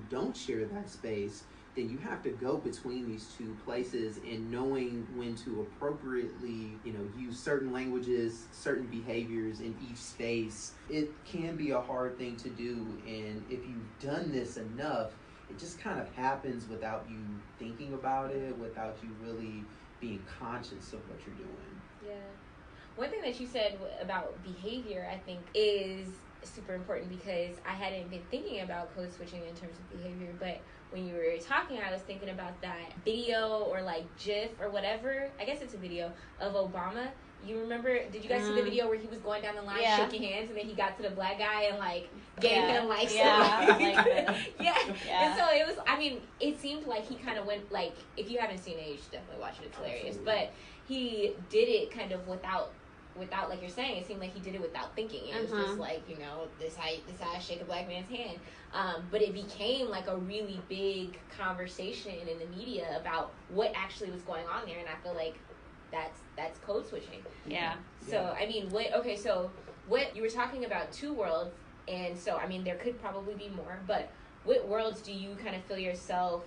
don't share that space, then you have to go between these two places, and knowing when to appropriately, use certain languages, certain behaviors in each space. It can be a hard thing to do, and if you've done this enough, it just kind of happens without you thinking about it, without you really being conscious of what you're doing. Yeah. One thing that you said about behavior, I think, is super important, because I hadn't been thinking about code switching in terms of behavior, but when you were talking, I was thinking about that video or like GIF or whatever, I guess it's a video, of Obama. You remember, did you guys see the video where he was going down the line shaking hands, and then he got to the black guy and like gave him like yeah. And so it was, I mean, it seemed like he kind of went, like, if you haven't seen it, you should definitely watch it, it's hilarious. Absolutely. But he did it kind of without, like you're saying, it seemed like he did it without thinking. It was just like, this how I shake a black man's hand. But it became like a really big conversation in the media about what actually was going on there, and I feel like that's code switching. Yeah. So I mean, what you were talking about, two worlds, and so I mean there could probably be more, but what worlds do you kind of feel yourself,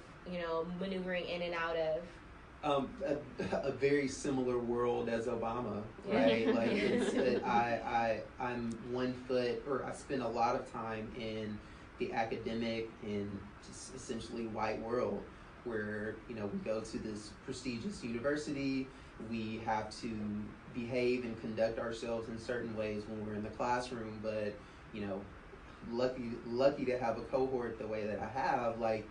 maneuvering in and out of? A very similar world as Obama, right? Like I'm 1 foot, or I spend a lot of time in the academic and just essentially white world, where we go to this prestigious university. We have to behave and conduct ourselves in certain ways when we're in the classroom, but lucky to have a cohort the way that I have, like,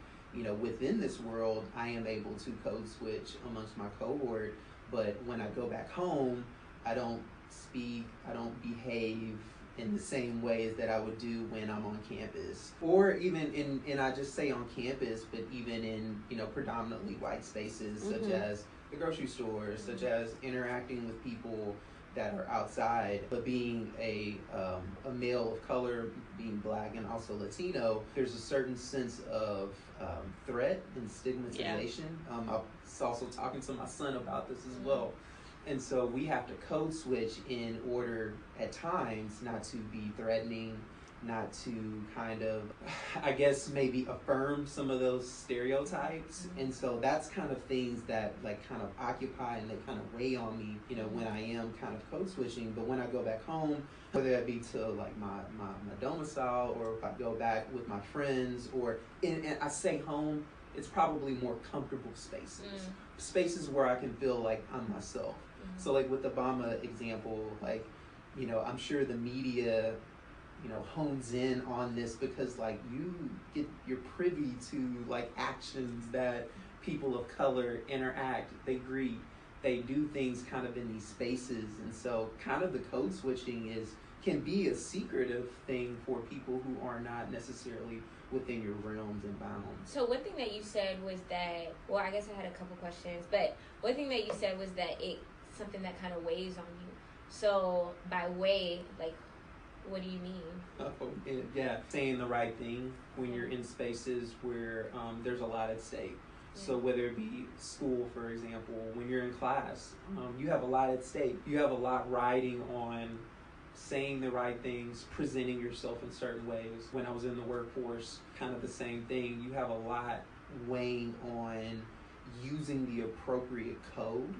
within this world, I am able to code switch amongst my cohort, but when I go back home, I don't speak, I don't behave in the same ways that I would do when I'm on campus, or even and I just say on campus, but even in predominantly white spaces, such as the grocery store, such as interacting with people that are outside. But being a male of color, being black and also Latino, there's a certain sense of threat and stigmatization. I was also talking to my son about this as well. And so we have to code switch in order at times not to be threatening, not to kind of, I guess, maybe affirm some of those stereotypes. And so that's kind of things that like kind of occupy and they kind of weigh on me, when I am kind of code switching. But when I go back home, whether that be to like my domicile, or if I go back with my friends, or and I say home, it's probably more comfortable spaces, spaces where I can feel like I'm myself. So like with the Obama example, like, I'm sure the media, hones in on this because like you're privy to like actions that people of color interact, they greet, they do things kind of in these spaces. And so kind of the code switching can be a secretive thing for people who are not necessarily within your realms and bounds. So one thing that you said was that, well, I guess I had a couple questions, but one thing that you said was that it's something that kind of weighs on you. So by weigh, like, what do you mean? Yeah, saying the right thing when you're in spaces where there's a lot at stake. So whether it be school, for example, when you're in class, you have a lot at stake. You have a lot riding on saying the right things, presenting yourself in certain ways. When I was in the workforce, kind of the same thing. You have a lot weighing on using the appropriate code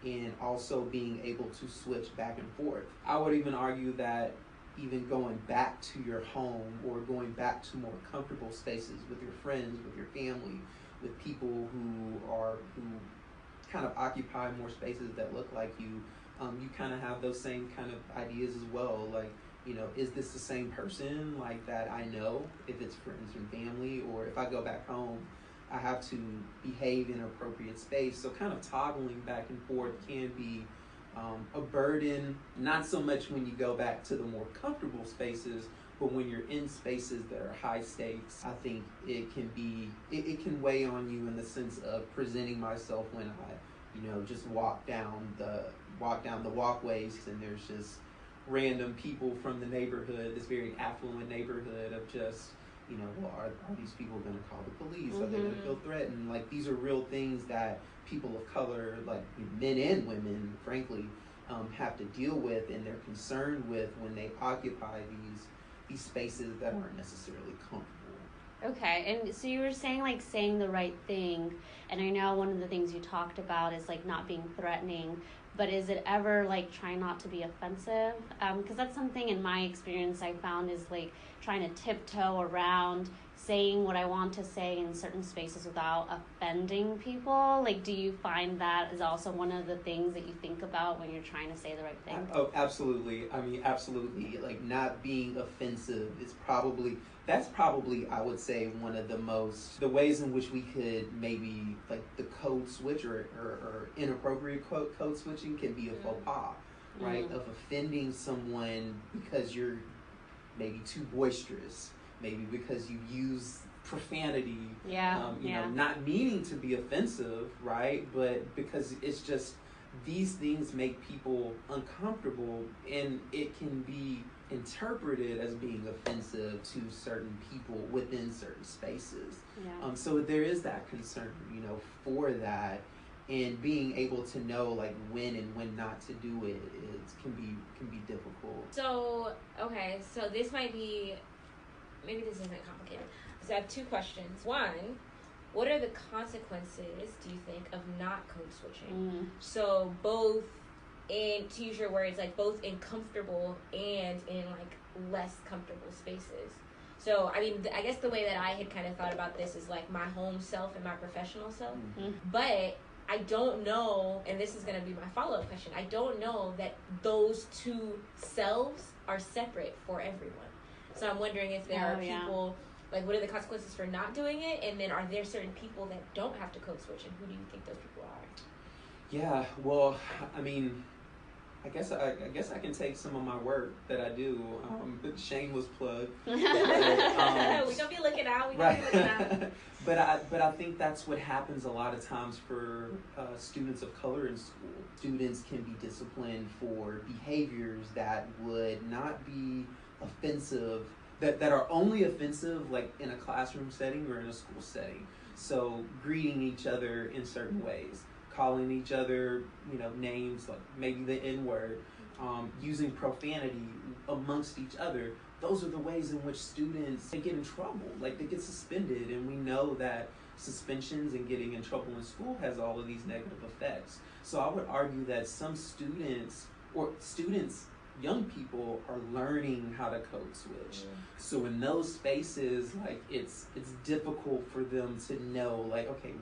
and also being able to switch back and forth. I would even argue that even going back to your home or going back to more comfortable spaces with your friends, with your family, with people who kind of occupy more spaces that look like you, you kind of have those same kind of ideas as well. Like, is this the same person like that I know, if it's friends and family, or if I go back home, I have to behave in an appropriate space. So kind of toggling back and forth can be a burden, not so much when you go back to the more comfortable spaces, but when you're in spaces that are high stakes, I think it can weigh on you in the sense of presenting myself when I, just walk down the walkways and there's just random people from the neighborhood, this very affluent neighborhood of just, well, are these people going to call the police? Are they going to feel threatened? Like, these are real things that people of color, like men and women, frankly, have to deal with and they're concerned with when they occupy these spaces that aren't necessarily comfortable. Okay, and so you were saying like saying the right thing, and I know one of the things you talked about is like not being threatening, but is it ever like trying not to be offensive? Because that's something in my experience I found is like trying to tiptoe around saying what I want to say in certain spaces without offending people. Like, do you find that is also one of the things that you think about when you're trying to say the right thing? Oh, absolutely. I mean, absolutely. Like, not being offensive is that's probably, I would say, one of the ways in which we could maybe, like, the code switch or inappropriate code switching can be a faux pas, right? Of offending someone because you're maybe too boisterous, maybe because you use profanity, you know, not meaning to be offensive, right? But because it's just, these things make people uncomfortable, and it can be interpreted as being offensive to certain people within certain spaces. So there is that concern, you know, for that, and being able to know like when and when not to do it can be difficult. So okay, so this might be, maybe this isn't complicated. So I have two questions. One, what are the consequences, do you think, of not code switching? So both in, to use your words, like both in comfortable and in like less comfortable spaces. So, I mean, I guess the way that I had kind of thought about this is like my home self and my professional self. But I don't know, and this is going to be my follow-up question, I don't know that those two selves are separate for everyone. So I'm wondering if there are people, like, what are the consequences for not doing it? And then are there certain people that don't have to code switch? And who do you think those people are? Yeah, well, I mean, I guess I can take some of my work that I do. But shameless plug. We don't be looking out. We don't be looking out. But I think that's what happens a lot of times for students of color in school. Students can be disciplined for behaviors that would not be offensive, that are only offensive like in a classroom setting or in a school setting. So greeting each other in certain ways, calling each other, you know, names like maybe the N-word, using profanity amongst each other. Those are the ways in which students, they get in trouble, like they get suspended, and we know that suspensions and getting in trouble in school has all of these negative effects. So I would argue that some students, young people, are learning how to code switch. So in those spaces, like it's difficult for them to know, like, okay,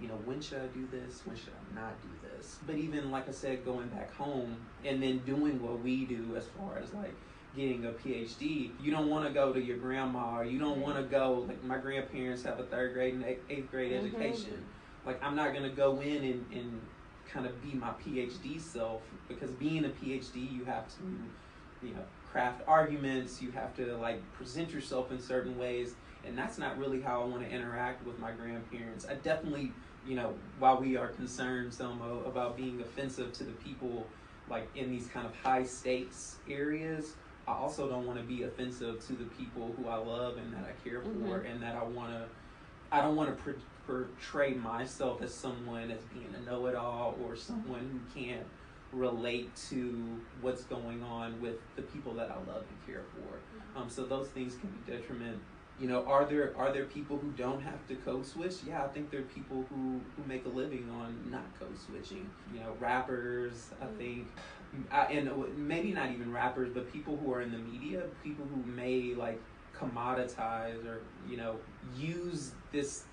you know, when should I do this? When should I not do this? But even, like I said, going back home and then doing what we do as far as like getting a PhD, you don't want to go to your grandma, or you don't want to go, like my grandparents have a 3rd grade and 8th grade education. Like I'm not going to go in and kind of be my PhD self, because being a PhD, you have to, you know, craft arguments, you have to like present yourself in certain ways, and that's not really how I want to interact with my grandparents. I definitely, you know, while we are concerned, Selma, about being offensive to the people like in these kind of high stakes areas, I also don't want to be offensive to the people who I love and that I care for, and that I don't want to portray myself as someone as being a know-it-all or someone who can't relate to what's going on with the people that I love and care for. So those things can be detriment. You know, are there people who don't have to code switch? Yeah, I think there are people who make a living on not code switching. You know, rappers, I think, and maybe not even rappers, but people who are in the media, people who may like commoditize or, you know, use this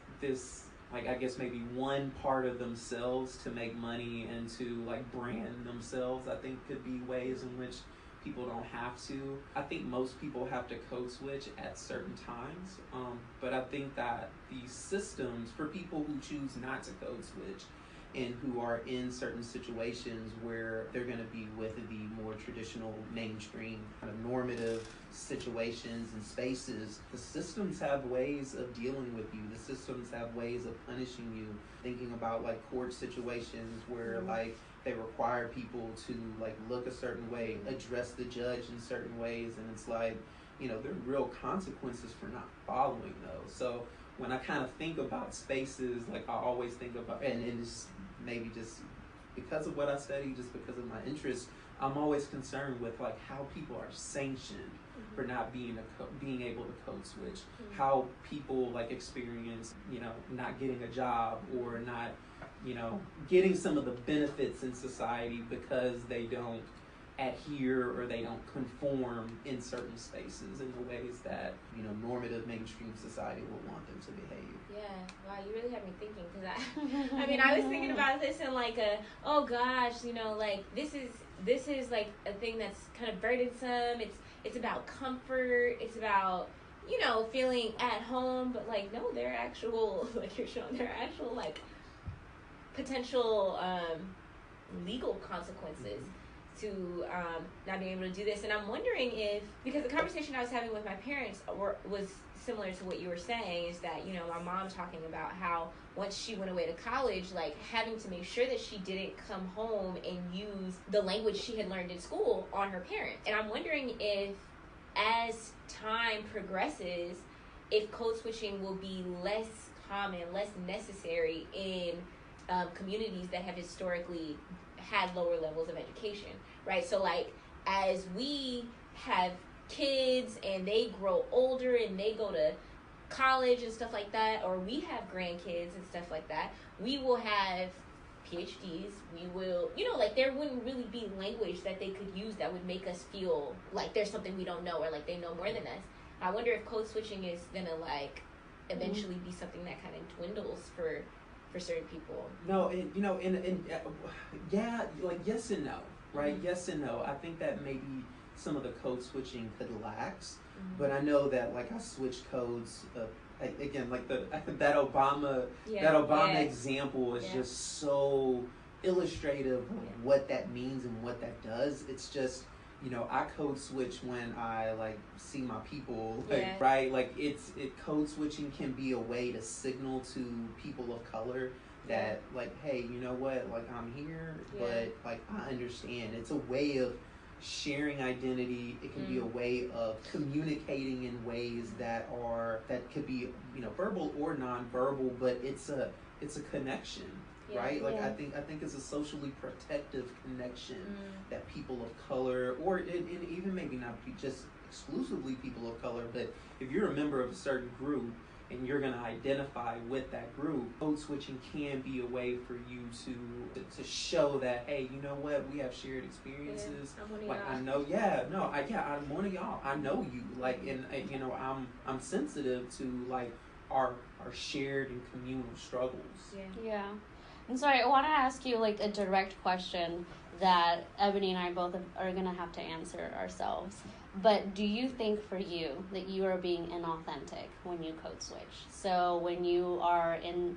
like, I guess maybe one part of themselves to make money and to like brand themselves, I think could be ways in which people don't have to. I think most people have to code switch at certain times, but I think that these systems, for people who choose not to code switch and who are in certain situations where they're going to be with the more traditional mainstream kind of normative situations and spaces, the systems have ways of dealing with you. The systems have ways of punishing you. Thinking about like court situations where like they require people to like look a certain way, address the judge in certain ways, and it's like, you know, there are real consequences for not following those. So when I kind of think about spaces, like I always think about, and it's maybe just because of what I study, just because of my interest, I'm always concerned with like how people are sanctioned for not being being able to code switch, how people like experience, not getting a job or not, getting some of the benefits in society because they don't adhere or they don't conform in certain spaces in the ways that normative mainstream society will want them to behave. Yeah, wow, you really had me thinking, because I mean, I was thinking about this in like oh gosh, like this is like a thing that's kind of burdensome. It's about comfort. It's about feeling at home, but like no, there are actual like you're showing there are actual like potential legal consequences to not being able to do this. And I'm wondering if, because the conversation I was having with my parents was similar to what you were saying, is that my mom talking about how once she went away to college, like having to make sure that she didn't come home and use the language she had learned in school on her parents. And I'm wondering if as time progresses, if code switching will be less common, less necessary in communities that have historically had lower levels of education, right? So like as we have kids and they grow older and they go to college and stuff like that, or we have grandkids and stuff like that, we will have PhDs, we will, like there wouldn't really be language that they could use that would make us feel like there's something we don't know or like they know more than us. I wonder if code switching is gonna like eventually be something that kind of dwindles for certain people. No, yeah, like yes and no, right? Yes and no. I think that maybe some of the code switching could lax, but I know that like I switched codes. Again, like that Obama example is just so illustrative of what that means and what that does. It's just I code switch when I like see my people, right? Like code switching can be a way to signal to people of color that like, hey, you know what? Like I'm here, but like I understand. It's a way of sharing identity. It can be a way of communicating in ways that could be verbal or non-verbal, but it's a connection. Right, like I think it's a socially protective connection that people of color, or and even maybe not just exclusively people of color, but if you're a member of a certain group and you're going to identify with that group, code switching can be a way for you to show that, hey, you know what, we have shared experiences. I'm one of like y'all. I'm one of y'all. I know you. Like, and I'm sensitive to like our shared and communal struggles. Yeah. And sorry, I want to ask you like a direct question that Ebony and I both are going to have to answer ourselves. But do you think for you that you are being inauthentic when you code switch? So when you are in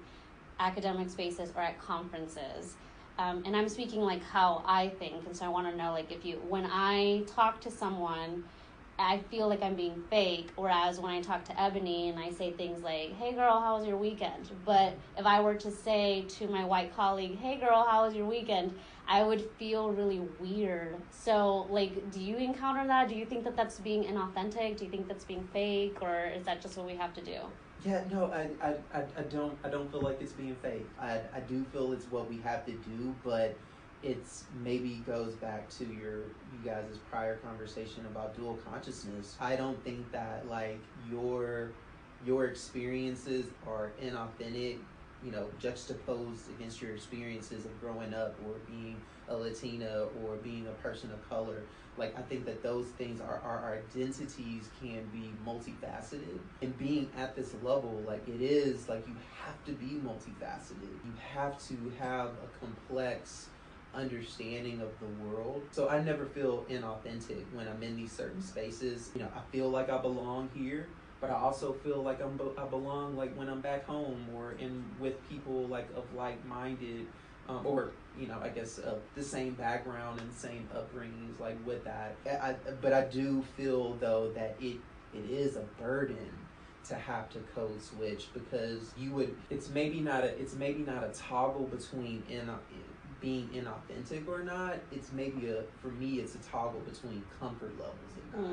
academic spaces or at conferences, and I'm speaking like how I think, and so I want to know like when I talk to someone, I feel like I'm being fake, whereas when I talk to Ebony and I say things like, hey girl, how was your weekend? But if I were to say to my white colleague, hey girl, how was your weekend? I would feel really weird. So like, do you encounter that? Do you think that that's being inauthentic? Do you think that's being fake? Or is that just what we have to do? Yeah, no, I don't feel like it's being fake. I do feel it's what we have to do, but it's maybe goes back to you guys' prior conversation about dual consciousness. I don't think that like your experiences are inauthentic, juxtaposed against your experiences of growing up or being a Latina or being a person of color. Like, I think that those things our identities can be multifaceted. And being at this level, like, it is, like, you have to be multifaceted. You have to have a complex understanding of the world. So I never feel inauthentic when I'm in these certain spaces. I feel like I belong here, but I also feel like I belong like when I'm back home or with people like of like-minded or I guess the same background and same upbringings like with that. But I do feel though that it is a burden to have to code switch, because it's maybe not a toggle between being inauthentic or not. It's maybe for me it's a toggle between comfort levels and not.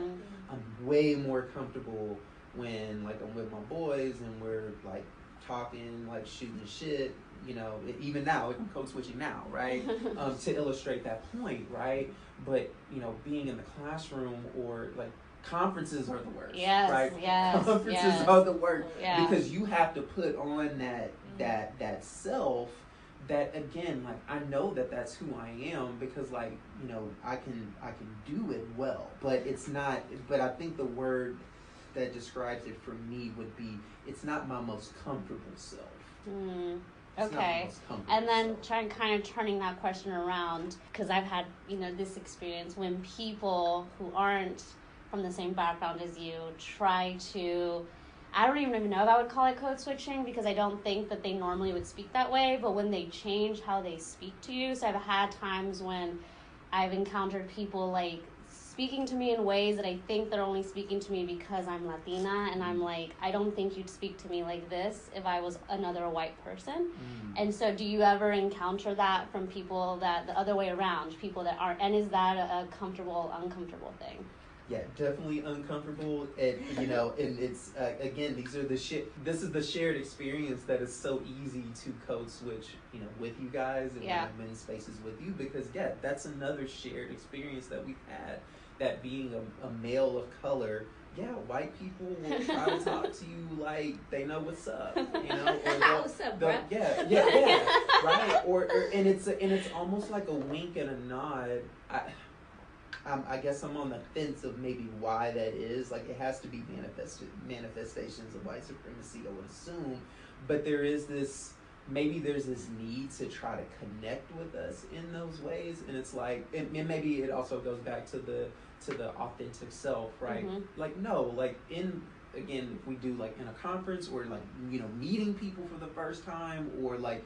I'm way more comfortable when like I'm with my boys and we're like talking, like shooting shit, even now, I'm code switching now, right? To illustrate that point, right? But, being in the classroom or like conferences are the worst, right? Conferences are the worst because you have to put on that self that, again, like, I know that that's who I am because, like, I can do it well, but it's not, but I think the word that describes it for me would be, it's not my most comfortable self. Okay. And then turning that question around, because I've had, this experience when people who aren't from the same background as you try to, I don't even know if I would call it code switching because I don't think that they normally would speak that way, but when they change how they speak to you. So I've had times when I've encountered people like speaking to me in ways that I think they're only speaking to me because I'm Latina, and I'm like, I don't think you'd speak to me like this if I was another white person. And so do you ever encounter that from people that the other way around, people that aren't, and is that a comfortable, uncomfortable thing? Yeah, definitely uncomfortable, and and it's again, this is the shared experience that is so easy to code switch, with you guys and when I'm in spaces with you, because that's another shared experience that we've had. That being a male of color, white people will try to talk to you like they know what's up, or what's up, bro? Right, or and it's almost like a wink and a nod. I guess I'm on the fence of maybe why that is. Like, it has to be manifestations of white supremacy, I would assume. But there's this need to try to connect with us in those ways. And it's like, and maybe it also goes back to the authentic self, right? Like, no, like again, if we do like in a conference or like, meeting people for the first time, or like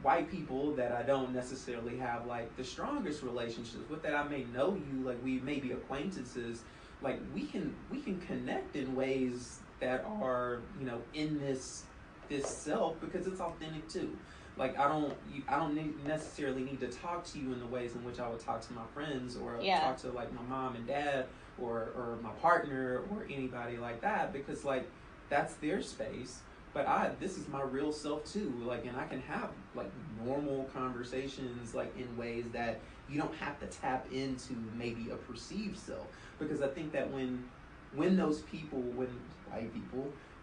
white people that I don't necessarily have like the strongest relationships with, that I may know you, like we may be acquaintances, like we can connect in ways that are, in this self, because it's authentic too. Like I don't necessarily need to talk to you in the ways in which I would talk to my friends, or talk to like my mom and dad, or my partner, or anybody like that, because like that's their space. But this is my real self too, like, and I can have like normal conversations, like in ways that you don't have to tap into maybe a perceived self, because I think that when white people,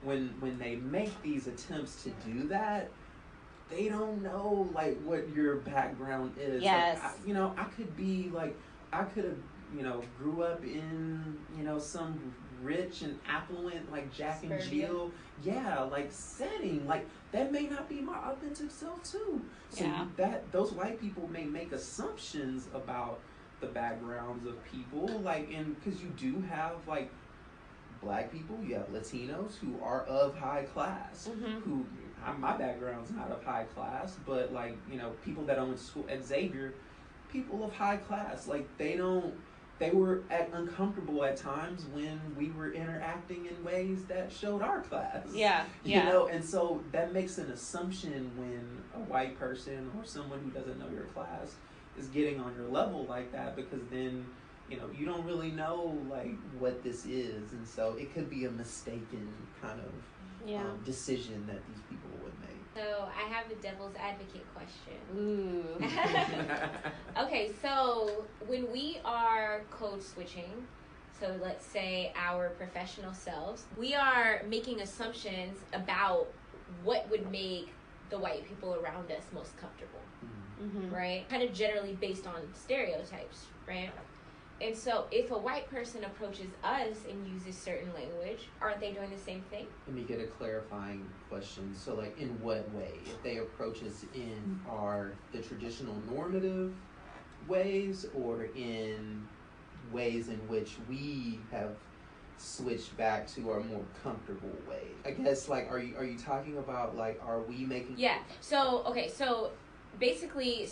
when they make these attempts to do that, they don't know like what your background is. Yes. Like, I could be like, I could have, grew up in, some rich and affluent, like Jack and Jill, like setting, like that may not be my authentic self too. So those white people may make assumptions about the backgrounds of people, like, and because you do have like Black people, you have Latinos who are of high class, who my background's not of high class, but like, people that I went to school at Xavier, people of high class, like they were uncomfortable at times when we were interacting in ways that showed our class. And so that makes an assumption when a white person or someone who doesn't know your class is getting on your level like that, because then, you don't really know like what this is, and so it could be a mistaken kind of decision that these people would make. So I have a devil's advocate question. Ooh. Okay, so when we are code switching, so let's say our professional selves, we are making assumptions about what would make the white people around us most comfortable, right? Kind of generally based on stereotypes, right? And so if a white person approaches us and uses certain language, aren't they doing the same thing? Let me get a clarifying question. So like, in what way? If they approach us in the traditional normative ways, or in ways in which we have switched back to our more comfortable way? I guess, like, are you talking about like, are we making? Yeah. So basically,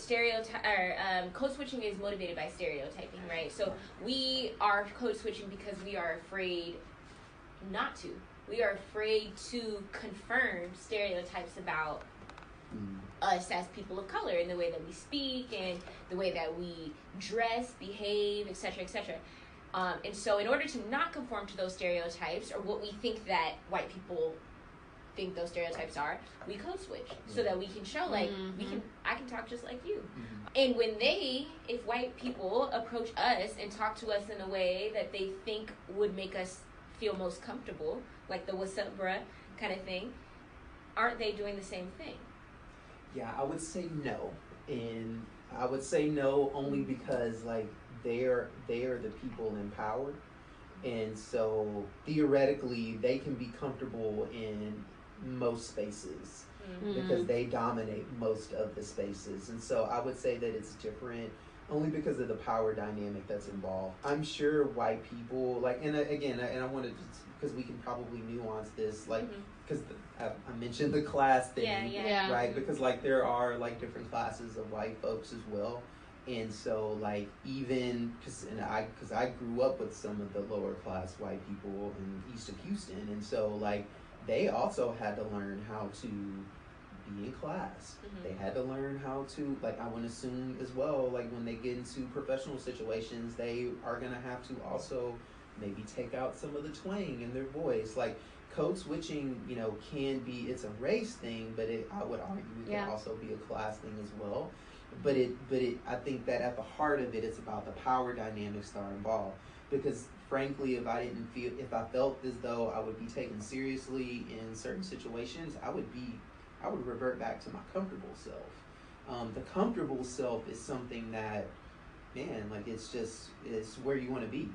code switching is motivated by stereotyping, right? So we are code switching because we are afraid not to. We are afraid to confirm stereotypes about us as people of color, in the way that we speak and the way that we dress, behave, etc., etc. And so in order to not conform to those stereotypes, or what we think that white people think those stereotypes are, we code switch so that we can show like I can talk just like you. And when if white people approach us and talk to us in a way that they think would make us feel most comfortable, like the "what's up, bruh" kind of thing, aren't they doing the same thing? Yeah, I would say no, and I would say no only because like they are the people in power. And so theoretically, they can be comfortable in most spaces because they dominate most of the spaces. And so I would say that it's different only because of the power dynamic that's involved. I'm sure white people, like, and again, and I wanted to, because we can probably nuance this, like, because I mentioned the class thing, right? Because, like, there are, like, different classes of white folks as well. And so, like, even because I grew up with some of the lower class white people in east of Houston, and so like they also had to learn how to be in class. They had to learn how to, like, I would assume as well, like when they get into professional situations, they are gonna have to also maybe take out some of the twang in their voice. Like code switching, you know, it's a race thing, but I would argue it can also be a class thing as well. But I think that at the heart of it, it's about the power dynamics that are involved. Because frankly, if I felt as though I would be taken seriously in certain situations, I would revert back to my comfortable self. The comfortable self is something that, man, like it's where you want to be.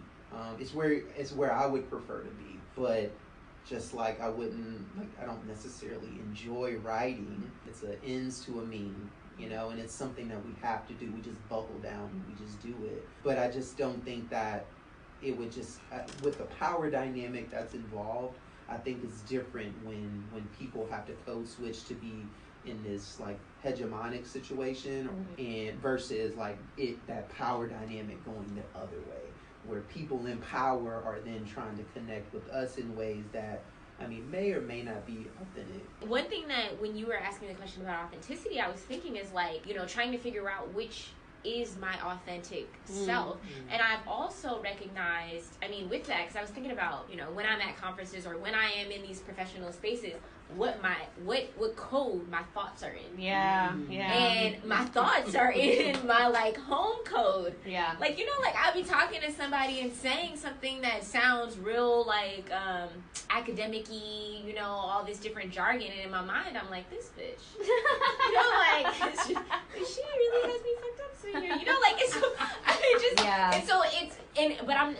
It's where I would prefer to be. But just like I don't necessarily enjoy writing. It's an ends to a mean. You know, and it's something that we have to do. We just buckle down and we just do it. But I just don't think that it would just, with the power dynamic that's involved, I think it's different when people have to code switch to be in this like hegemonic situation and versus like that power dynamic going the other way, where people in power are then trying to connect with us in ways that, I mean, may or may not be authentic. One thing that when you were asking the question about authenticity, I was thinking is like, you know, trying to figure out which is my authentic self. And I've also recognized, I mean, with that, because I was thinking about, you know, when I'm at conferences or when I am in these professional spaces, what code my thoughts are in. And my thoughts are in my like home code. Like, you know, like I'll be talking to somebody and saying something that sounds real like academic-y, you know, all this different jargon, and in my mind I'm like, this bitch. You know, like she really has me fucked up so you know, like it's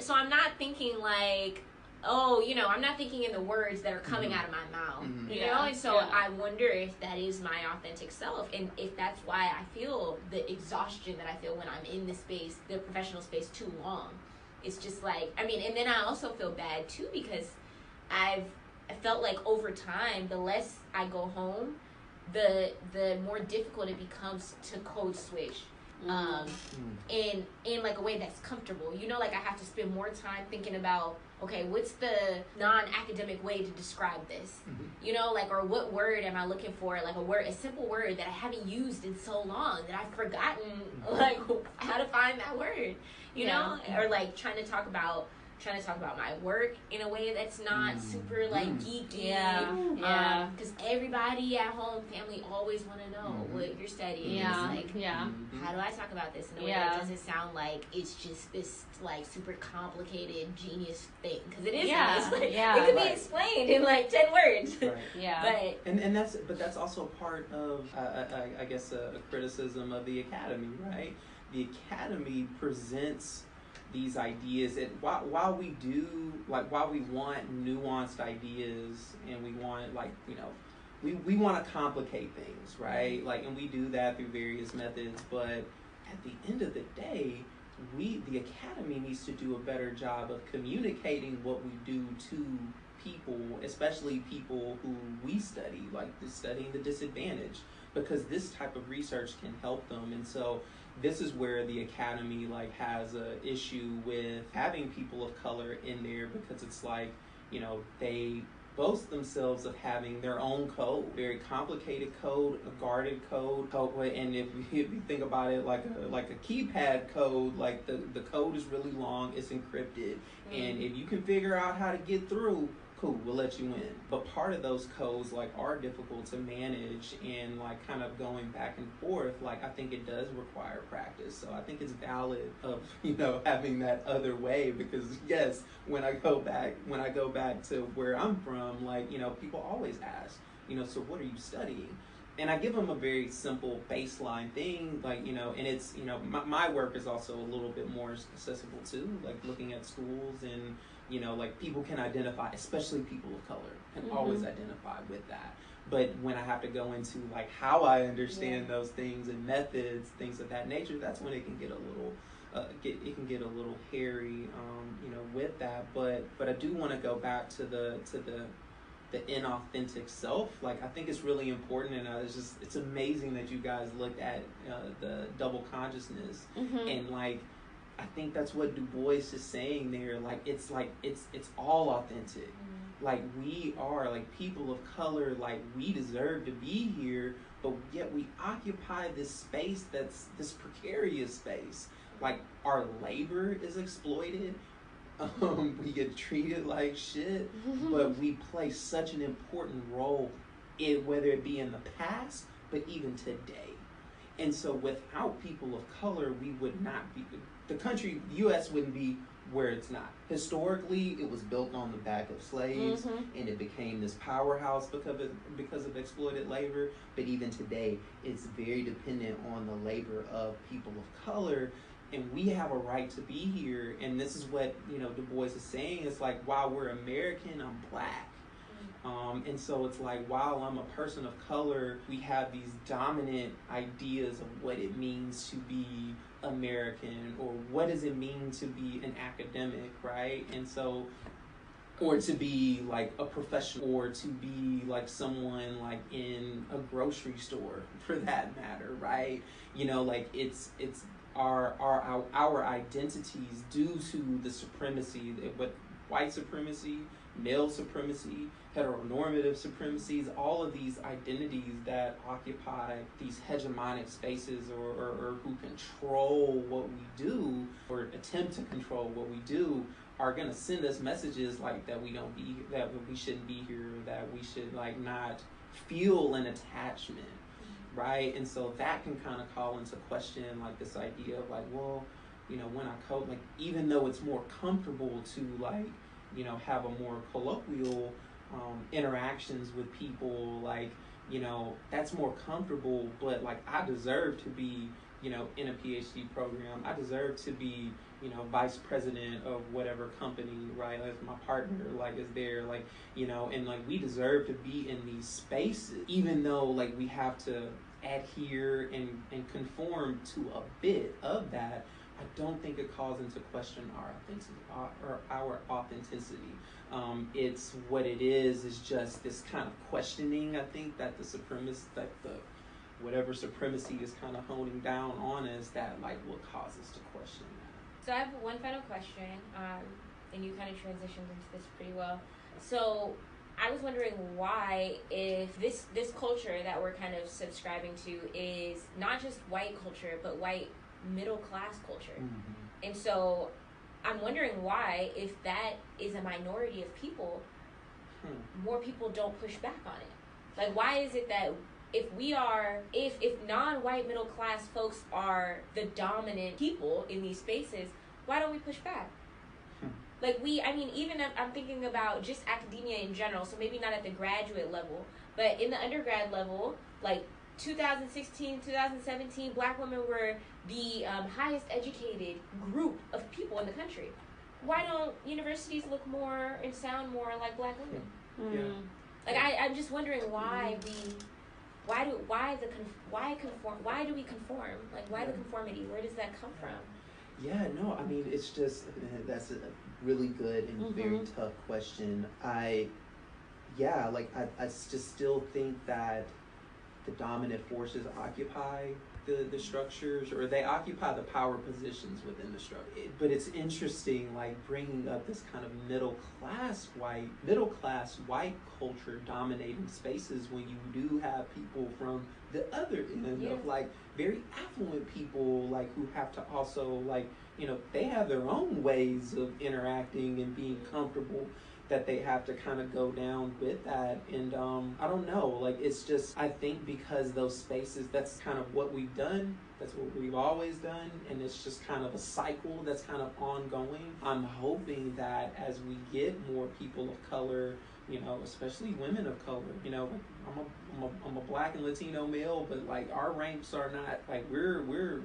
so I'm not thinking like, oh, you know, I'm not thinking in the words that are coming out of my mouth, you know? And so I wonder if that is my authentic self, and if that's why I feel the exhaustion that I feel when I'm in this space, the professional space, too long. It's just like, I mean, and then I also feel bad, too, because I felt like over time, the less I go home, the more difficult it becomes to code switch. In like a way that's comfortable, you know, like I have to spend more time thinking about, okay, what's the non-academic way to describe this, you know, like, or what word am I looking for, like a simple word that I haven't used in so long that I've forgotten like how to find that word, you know, or like trying to talk about my work in a way that's not super like geeky, because everybody at home, family always want to know what you're studying. Like, how do I talk about this in a way that doesn't sound like it's just this like super complicated genius thing, because it isn't. It's like, it could be explained in like 10 words. But that's also part of I guess a criticism of the academy, right? The academy presents these ideas, and while we want nuanced ideas, and we want, like, you know, we want to complicate things, right? Like, and we do that through various methods, but at the end of the day, the academy needs to do a better job of communicating what we do to people, especially people who we study, like studying the disadvantaged, because this type of research can help them. And so this is where the academy like has a issue with having people of color in there, because it's like, you know, they boast themselves of having their own code, very complicated code, a guarded code, and if you think about it like a keypad code, like the code is really long, it's encrypted, and if you can figure out how to get through, cool, we'll let you in. But part of those codes like are difficult to manage, and like kind of going back and forth, like I think it does require practice. So I think it's valid of, you know, having that other way, because yes, when I go back to where I'm from, like, you know, people always ask, you know, so what are you studying? And I give them a very simple baseline thing, like, you know, and it's, you know, my work is also a little bit more accessible too, like looking at schools, and, you know, like people can identify, especially people of color, can always identify with that. But when I have to go into like how I understand those things and methods, things of that nature, that's when it can get a little hairy, you know, with that. But I do want to go back to the inauthentic self. Like I think it's really important, and it's amazing that you guys looked at the double consciousness, and like I think that's what Du Bois is saying there. Like it's all authentic. Like we are like people of color, like we deserve to be here, but yet we occupy this space that's this precarious space. Like our labor is exploited. We get treated like shit, but we play such an important role whether it be in the past, but even today. And so without people of color, we would not be, the country, the U.S. wouldn't be where it's not. Historically, it was built on the back of slaves, and it became this powerhouse because of exploited labor. But even today, it's very dependent on the labor of people of color. And we have a right to be here. And this is what, you know, Du Bois is saying. It's like, while we're American, I'm black. And so it's like, while I'm a person of color, we have these dominant ideas of what it means to be American, or what does it mean to be an academic, right? And so, or to be like a professional, or to be like someone like in a grocery store, for that matter, right? You know, like it's our identities due to the supremacy, what white supremacy, male supremacy, heteronormative supremacies, all of these identities that occupy these hegemonic spaces, or who control what we do, or attempt to control what we do, are going to send us messages like that that we shouldn't be here, that we should like not feel an attachment. Right? And so that can kind of call into question like this idea of like, well, you know, when I code, like, even though it's more comfortable to like, you know, have a more colloquial interactions with people, like, you know, that's more comfortable, but like I deserve to be, you know, in a PhD program. I deserve to be, you know, vice president of whatever company, right? Like my partner, like, is there, like, you know, and like we deserve to be in these spaces, even though like we have to adhere and conform to a bit of that. I don't think it calls into question our authenticity. It's what it is just this kind of questioning, I think, that whatever supremacy is kind of honing down on us, that like will cause us to question that. So I have one final question, and you kind of transitioned into this pretty well. So I was wondering why, if this culture that we're kind of subscribing to is not just white culture, but white middle class culture. And so I'm wondering why, if that is a minority of people, more people don't push back on it. Like, why is it that if non-white middle class folks are the dominant people in these spaces, why don't we push back? Like even I'm thinking about just academia in general, so maybe not at the graduate level, but in the undergrad level, like 2016, 2017, black women were the highest educated group of people in the country. Why don't universities look more and sound more like black women? I'm just wondering why why do we conform? Like, why the conformity? Where does that come from? Yeah, no, I mean, it's just, that's a really good and very tough question. I just still think that the dominant forces occupy the structures, or they occupy the power positions within the structure. But it's interesting, like, bringing up this kind of middle class white culture dominating spaces, when you do have people from the other end of like very affluent people, like, who have to also, like, you know, they have their own ways of interacting and being comfortable. that they have to kind of go down with that. And I don't know, like, it's just, I think because those spaces, that's kind of what we've done, that's what we've always done, and it's just kind of a cycle that's kind of ongoing. I'm hoping that as we get more people of color, you know, especially women of color, you know, I'm a black and Latino male, but like our ranks are not, like, we're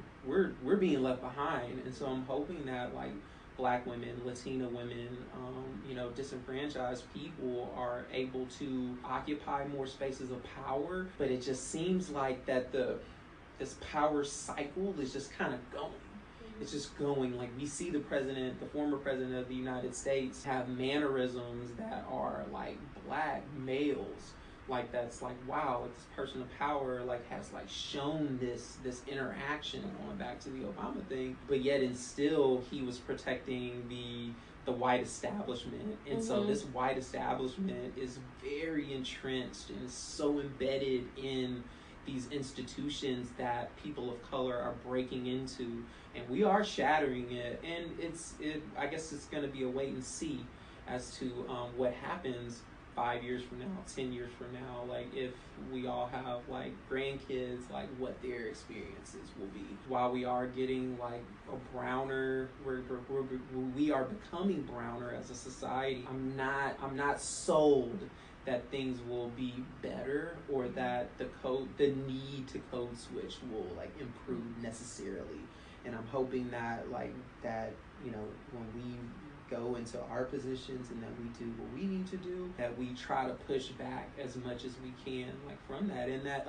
being left behind. And so I'm hoping that like black women, Latina women, you know, disenfranchised people are able to occupy more spaces of power. But it just seems like that this power cycle is just kind of going. It's just going. Like, we see the former president of the United States have mannerisms that are like black males. Like, that's like, wow, like this person of power like has like shown this interaction, going back to the Obama thing, but yet and still he was protecting the white establishment. And so this white establishment is very entrenched and is so embedded in these institutions that people of color are breaking into, and we are shattering it. And I guess it's going to be a wait and see as to what happens 5 years from now, 10 years from now, like if we all have like grandkids, like what their experiences will be. While we are getting like a browner, we are becoming browner as a society. I'm not sold that things will be better, or that the need to code switch will like improve necessarily. And I'm hoping that you know, when we go into our positions and that we do what we need to do, that we try to push back as much as we can, like from that, and that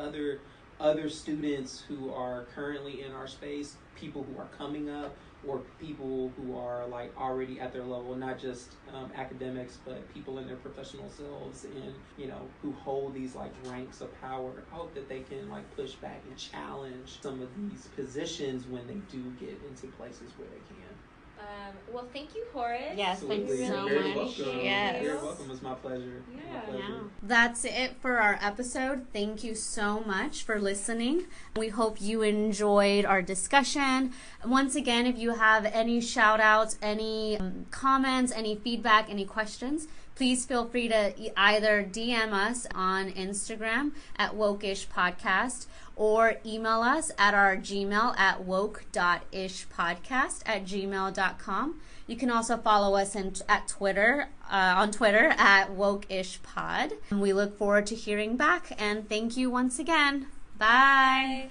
other students who are currently in our space, people who are coming up, or people who are like already at their level, not just academics, but people in their professional selves, and you know, who hold these like ranks of power. I hope that they can like push back and challenge some of these positions when they do get into places where they can. Well, thank you, Horace. Yes, thank you so Very much. welcome. Yes. Very welcome. It's my pleasure. Yeah. My pleasure. That's it for our episode. Thank you so much for listening. We hope you enjoyed our discussion. Once again, if you have any shout outs, any comments, any feedback, any questions, please feel free to either DM us on Instagram at wokeishpodcast, or email us at our Gmail at woke.ishpodcast@gmail.com. You can also follow us on Twitter at wokeishpod. We look forward to hearing back, and thank you once again. Bye.